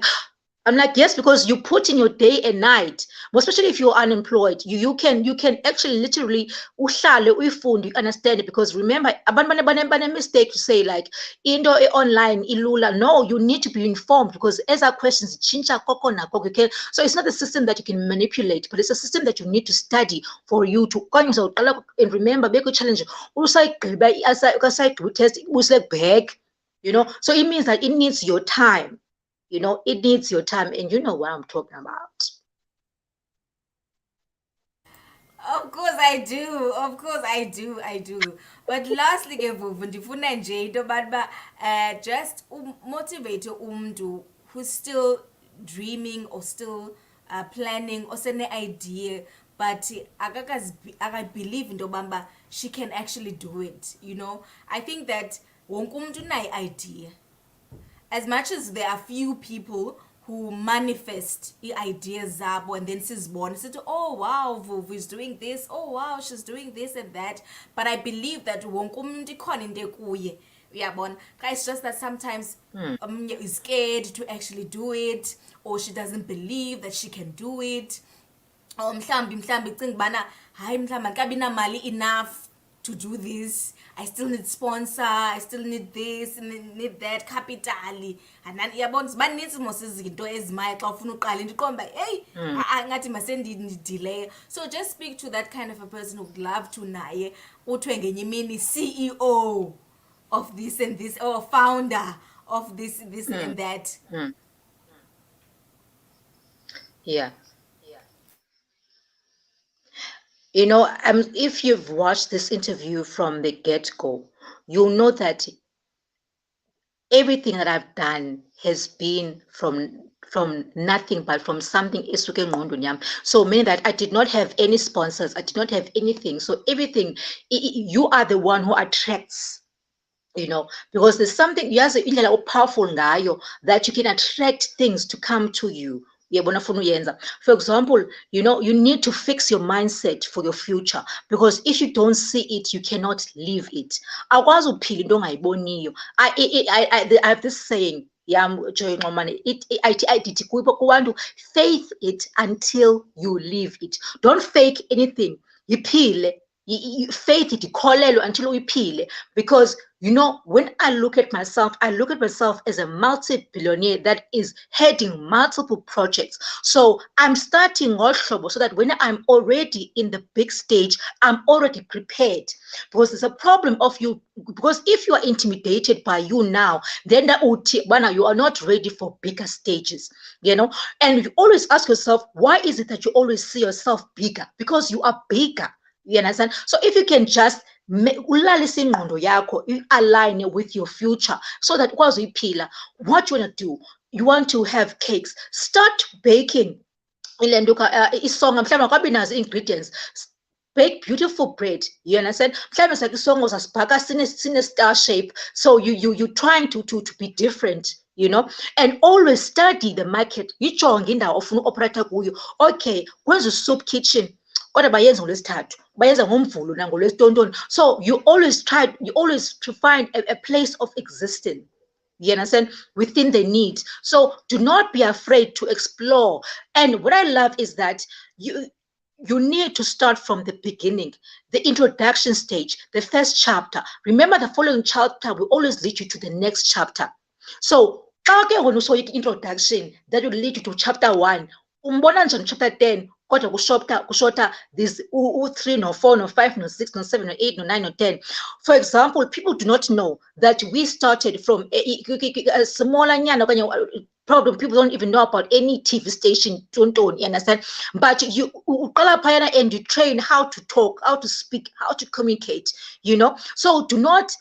I'm like, yes, because you put in your day and night, especially if you're unemployed. You can actually literally uhlale uyifunde, you understand it. Because remember, abantu bane mistake to say like into online ilula. No, you need to be informed, because as our questions chincha koko na koko. So it's not a system that you can manipulate, but it's a system that you need to study for you to. And remember, be a challenge. Test back, you know. So it means that it needs your time. You know, it needs your time, and you know what I'm talking about. Of course I do. Of course I do. I do. But lastly ke Vuvu ndifuna nje into yokuba just motivate umntu who's still dreaming or still planning or sene idea, but I believe into yokuba she can actually do it, you know. I think that wonke umntu unayo idea. As much as there are few people who manifest ideas zabo and then sizibona sithi, oh wow, Vuvu is doing this, oh wow, she's doing this and that. But I believe that wonke umuntu ikhona into kuye, uyabona. It's just that sometimes is scared to actually do it, or she doesn't believe that she can do it, or mhlambi icinga bana hayi mhlambi andikabi namali enough to do this. I still need sponsor, I still need this, need that, capital. And then yabona zibaninzi mos izinto ezimayo xa ufuna uqala into iqomba hey ngathi masendidelay. So just speak to that kind of a person who would love to naye uthiwe ngenye imini CEO of this and this, or founder of this and that. Yeah. You know, if you've watched this interview from the get-go, you'll know that everything that I've done has been from nothing but from something esuke engqondweni yami. So meaning that I did not have any sponsors, I did not have anything. So everything, you are the one who attracts, you know, because there's something indlela powerful ngayo that you can attract things to come to you. For example, you know, you need to fix your mindset for your future, because if you don't see it, you cannot live it. I have this saying, Joy Nxomani, faith it until you live it. Don't fake anything. Yiphile, faith ikholelwe until uyiphile. Because when I look at myself as a multi-billionaire that is heading multiple projects. So I'm starting also so that when I'm already in the big stage, I'm already prepared. Because there's a problem of you, because if you are intimidated by you now, then you are not ready for bigger stages, and you always ask yourself, why is it that you always see yourself bigger? Because you are bigger. You understand? So if you can just ulalise ingqondo yakho, align with your future so that ukwazi uyiphila, what you want to do, you want to have cakes, start baking. Isonga mhlawumbe akabi nazo ingredients, bake beautiful bread. You understand? Mhlawumbe like isongo sasibhaka sine star shape, so you trying to be different, and always study the market. Yijonge indawo ofuna uoperate kuyo. Okay, kwenza soup kitchen kodwa bayenza ngolwesithathu, bayenza ngomvulo nangolwesitontoni. So you always to find a place of existence, you understand, within the need. So do not be afraid to explore. And what I love is that you need to start from the beginning, the introduction stage, the first chapter. Remember, the following chapter will always lead you to the next chapter. So introduction that will lead you to chapter 1, umbona njani chapter 10, kodwa kushota these 3 no 4 no 5 no 6 no 7 no 8 no 9 no 10. For example, people do not know that we started from a smaller problem. People don't even know about any TV station, you understand? But you and you train how to talk, how to speak, how to communicate, So do not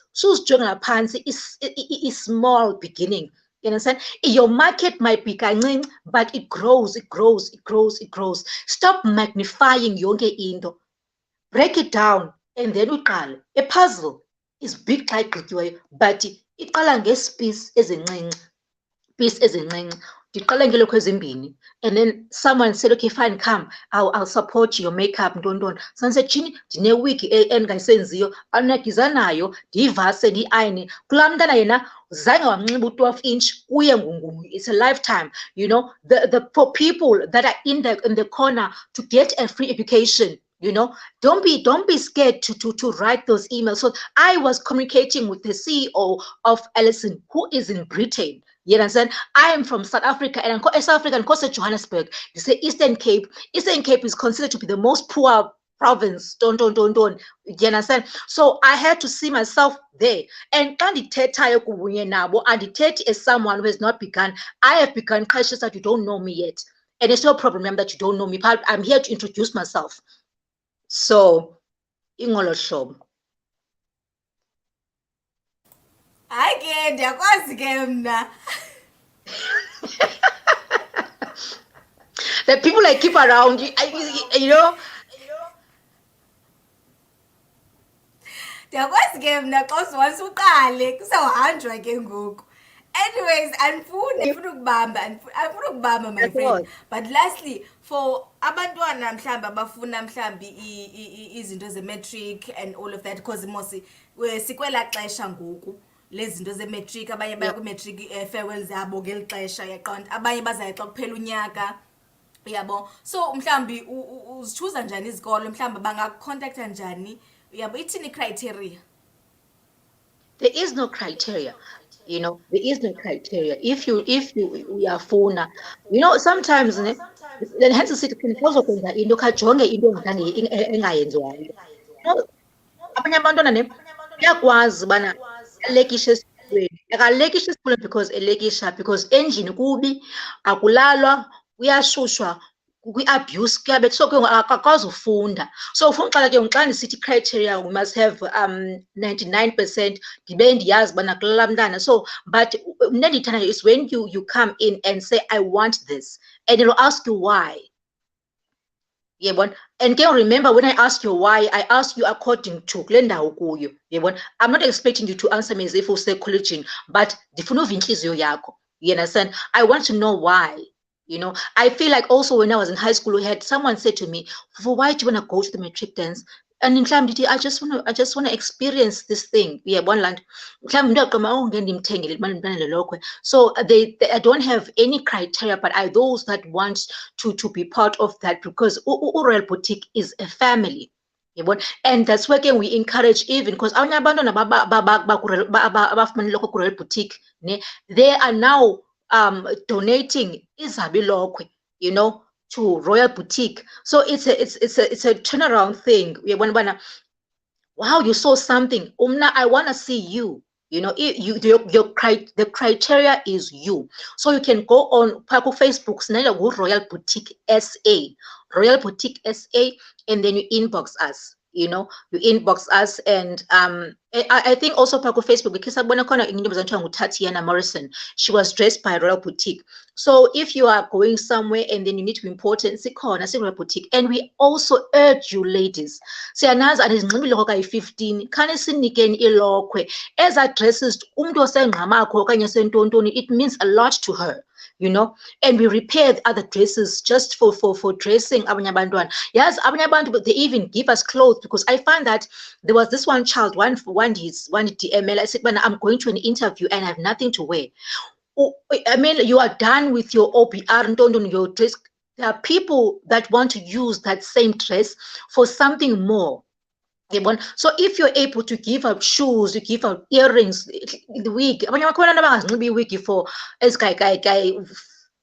is small beginning. You understand? Your market might be kancane, but it grows, it grows, it grows, it grows. Stop magnifying yonke into. Break it down, and then uqale. A puzzle is big like it, but iqala ngespiece ezincinci. Piece ezincinci. Ndiqale ngelokhu ezimbini. And then someone said, okay, fine, come, I'll support your makeup, ntoni. Someone said, Chini, ndinewiki endingayisenziyo, ancediza nayo, ndiyivase, ndiyi-ayine. Kulaa mntana yena zange wamnxiba u-12 inch, uye ngungungu. It's a lifetime, for people that are in the corner to get a free education. Don't be scared to write those emails. So I was communicating with the CEO of Ellison, who is in Britain. You understand? I am from South Africa, and I'm South African, Johannesburg. You say Eastern Cape. Eastern Cape is considered to be the most poor province. Don't. You understand? So I had to see myself there. And as someone who has not begun, I have begun precious that you don't know me yet. And it's no problem that you don't know me. But I'm here to introduce myself. So, ingolo hlobo. Hayi ndiyakwazi ke mna. The people I keep around, Ndiyakwazi ke mna xa once uqale kusawuhanjwa ke ngoku. Anyways, andifuna ukubamba my friend. But lastly, for abantwana mhlawumbi abafuna mhlawumbi izinto ze-matric and all of that, because mosi sikwela xesha ngoku lezinto ze-matric, abanye baya kwi-matric farewell zabo ngeli xesha, yaqonda, abanye bazayo xa kuphela unyaka, uyabo. So mhlawumbi uzitshuza njani izikolo, mhlawumbi bangakucontacta njani, uyabo, ithini criteria? There is no criteria. There is no criteria. If you uyafuna, sometimes then hence sithi kuzokwenza into kajonge into engayenziwayo. Abanye abantwana uyakwazi bana alekishe esikolweni, akalekishe esikolweni because endlini kubi, akulalwa, uyashushwa, kwi-abuse, kuyabetha, so ke akakwazi ufunda. So ufuna uqala ke xa ndisithi criteria, we must have 99%, ndibe ndiyazi ubana kulala mntana. So but mna ndiyithandayo is when you come in and say, I want this, and it'll ask you why. Yebona? And can you remember when I ask you why, I ask you according to kule ndawo kuyo. Yebona? I'm not expecting you to answer me as if use collegian, but ndifuna uva intliziyo yakho. You understand? I want to know why. I feel like also when I was in high school, we had someone say to me, why do you want to go to the matric dance? And in Mhlambi, I just want to experience this thing. Yeah, one land. So they don't have any criteria, but are those that want to be part of that, because Royal Boutique is a family. And that's where again we encourage, even because abanye abantwana abafumana ilokhwe ku-Royal Boutique, they are now donating izabi lokhwe, to Royal Boutique. So it's a turnaround thing. Wow, you saw something. I want to see you. The criteria is you. So you can go on Facebook, Royal Boutique SA, Royal Boutique SA, and then you inbox us. You inbox us, and I think also Facebook, because Tatiana Morrison, she was dressed by Royal Boutique. So if you are going somewhere and then you need to be important, Royal Boutique. And we also urge you, ladies, siyanazi anizinxibile kayi-15 khane sinikeni ilokhwe ezadresses umntu osengqamakho okanye sentontoni. It means a lot to her. And we repair the other dresses just for dressing abanye abantwana. Yes, abanye abantu, but they even give us clothes, because I find that there was this one child, one DML. I said, I'm going to an interview and I have nothing to wear. I mean, you are done with your OBR, your dress. There are people that want to use that same dress for something more. So if you're able to give up shoes, you give up earrings, the wig,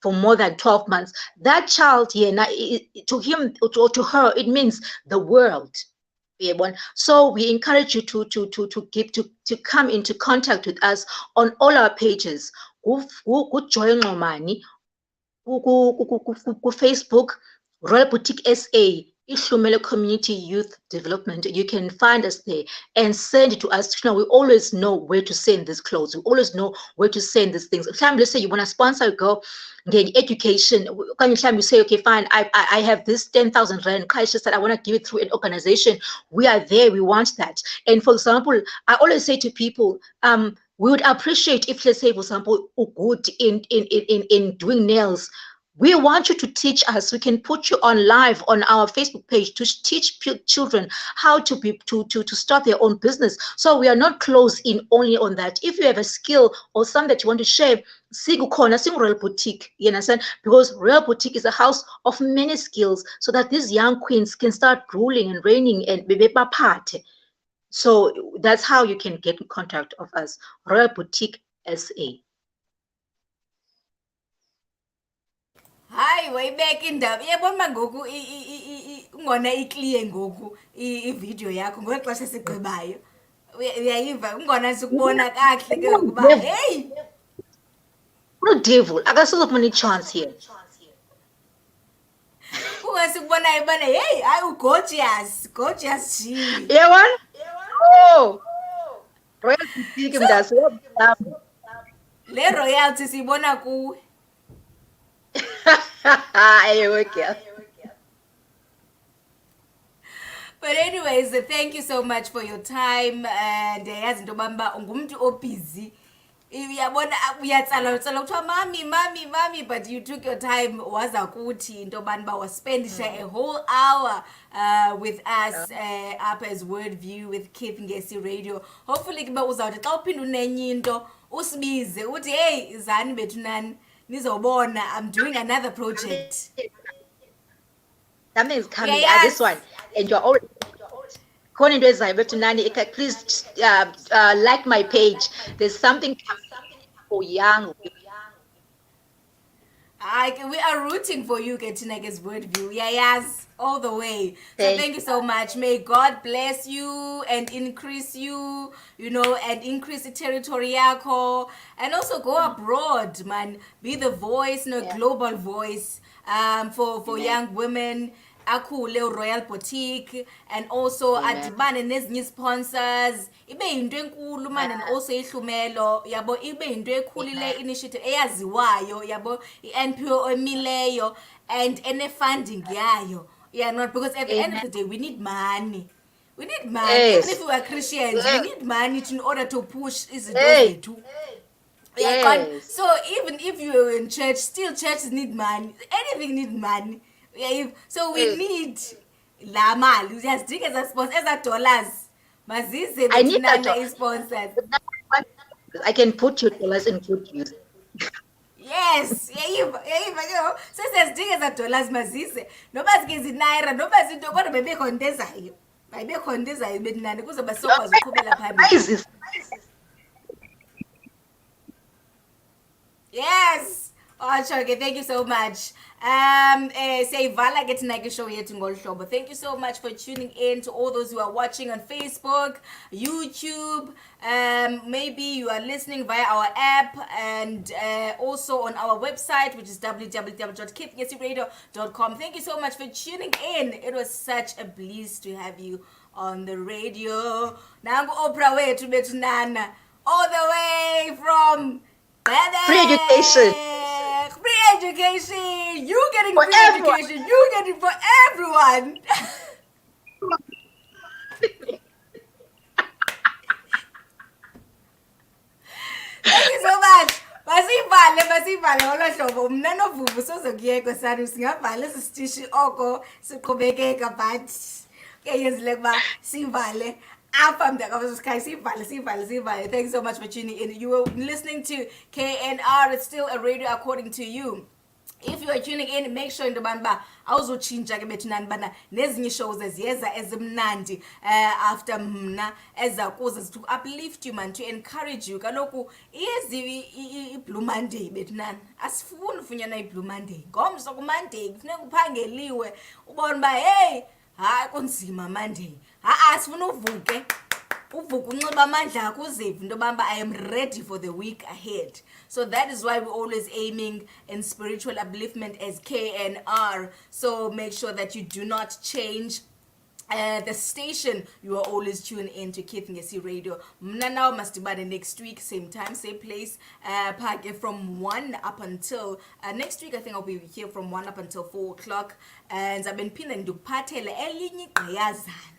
for more than 12 months, that child here, to him or to her, it means the world. So we encourage you to come into contact with us on all our pages. Joy Nxomani, Facebook, Royal Boutique SA, Ihlumelo Community Youth Development. You can find us there and send it to us. We always know where to send these clothes. We always know where to send these things. Let's say you want to sponsor a girl, get education. You say, okay, fine, I have this 10,000 rand. Kaisha said, I want to give it through an organization. We are there. We want that. And for example, I always say to people, we would appreciate if, let's say, for example, good in doing nails. We want you to teach us. We can put you on live on our Facebook page to teach children how to start their own business. So we are not closed in only on that. If you have a skill or something that you want to share, sing Royal Boutique. You understand? Because Royal Boutique is a house of many skills, so that these young queens can start ruling and reigning and be part. So that's how you can get in contact of us, Royal Boutique SA. Hayi wayibeka indaba iyabona ngoku ungona iclear ngoku ivideo yakho ngeli xesha sigqibayo. Uyayiva ungona sikubona kakuhle ke ngokuba hey devil akasizofuna i-chance here. Ungasikubonayo ubana hey hayi ugorgeous G. Yabona? Oh, Royal Boutique mntase. Le royalty siyibona kuwe. But anyways, thank you so much for your time. And yazi into bamba ungumntu obusy. Uyabona uyatsala kuthiwa mami, but you took your time waza kuthi into bani was spendisha a whole hour with us up as Wordview with Keith Ngesi Radio. Hopefully kuba uzawuthi xa uphinda unenye into usibize uthi hey izani bethu nani nizobona I'm doing another project. Something is coming. This one, and you're already. Please like my page. There's something coming for young. We are rooting for you, Ketinaga's Wordview. Yes, all the way. So thank you so much. May God bless you and increase you, and increase the territory yako. And also go abroad, man. Be the voice, global voice for young women. Akhule Royal Boutique, and also adibane nezinye sponsors ibe yinto enkulu man, and also ihlumelo yabo ibe yinto ekhulile initiative eyaziwayo yabo iNPO emileyo and ene funding yayo. Not because at the end of the day we need money. Even if we are Christians, we need money in order to push izinto zethu. So even if you are in church, still churches need money. Anything need money. So we need la mali uyazidinga eza sponsors eza dollars mazize bethu sponsors. I can put your dollars in good use. Yes, so siyazidinga eza dollars mazize noba zike zinaira noba zinto kodwa bebekho into ezayo. mayibe khona into ezayibe nani kuzoba sokwazi uqhubela phambili. Why is this? Yes. Okay, thank you so much. Siyayivala ke thina ke show yethu ngolu hlobo. Thank you so much for tuning in to all those who are watching on Facebook, YouTube. Maybe you are listening via our app and also on our website, which is www.kithngetsiradio.com. Thank you so much for tuning in. It was such a bliss to have you on the radio. Nangu Oprah wethu bethu nana, all the way from Free education. Free education. You getting For free everyone. education. You getting for everyone. Thank you so much. Masivale ngolo hlobo. Mna noVuvu sozokuyeka sani singavale sisitishi oko siqhubekeka but kuyenzile kuba sivale. Thank you so much for tuning in. You were listening to KNR. It's still a radio according to you. If you are tuning in, make sure into bamba awuzochinja ke bethu nani bana nezinye shows eziyeza ezimnandi after mna eza kuze to uplift you man, to encourage you. Kaloku iyezi i-Blue Monday bethu nani asifuni ufunyana i-Blue Monday ngomso ku Monday kufuneka uphangeliwe ubone ba hey hayi kunzima Monday asifuna uvuke unxiba amandla akho uzive into bamba I am ready for the week ahead. So that is why we're always aiming in spiritual upliftment as KNR. So make sure that you do not change the station. You are always tuned in to Kith Ngesi Radio. Mna now masdibane next week, same time, same place. From 1 up until next week. I think I'll be here from 1 up until 4 o'clock. And I've been pinning ndikuphathele elinye igqiyazana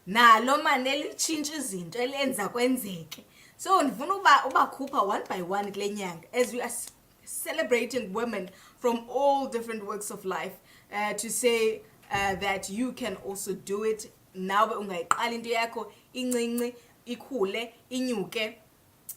nalo manje elitshintsha izinto elenza kwenzeke. So ndifuna ubakhupha one by one kule nyanga as we are celebrating women from all different walks of life, to say that you can also do it. Nawe ungayiqala into yakho incinci ikhule inyuke.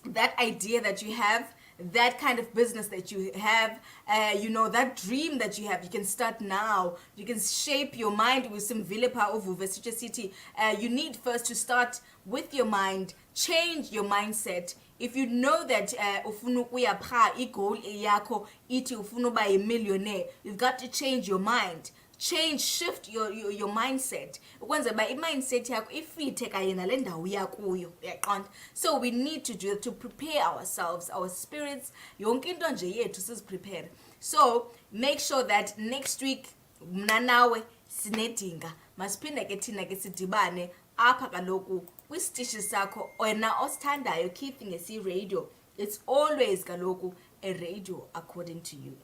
That idea that you have, that kind of business that you have, that dream that you have, you can start now. You can shape your mind with some Vilipa of Uvuve City. You need first to start with your mind, change your mindset. If you know that ufuna ukuya pha igoal yakho ithi ufuna uba a millionaire, you've got to change your mind. Shift your mindset ukwenza ba i-mindset yakho ifithe kanye nale ndawo yakuyo uyaqonda. So we need to do to prepare ourselves, our spirits, yonke into nje yethu siziprepare. So make sure that next week mna nawe sinedinga masiphinde ke thina ke sidibane apha kaloku kwisitishi sakho wena osithandayo Kith Ngesi Radio. It's always kaloku a radio according to you.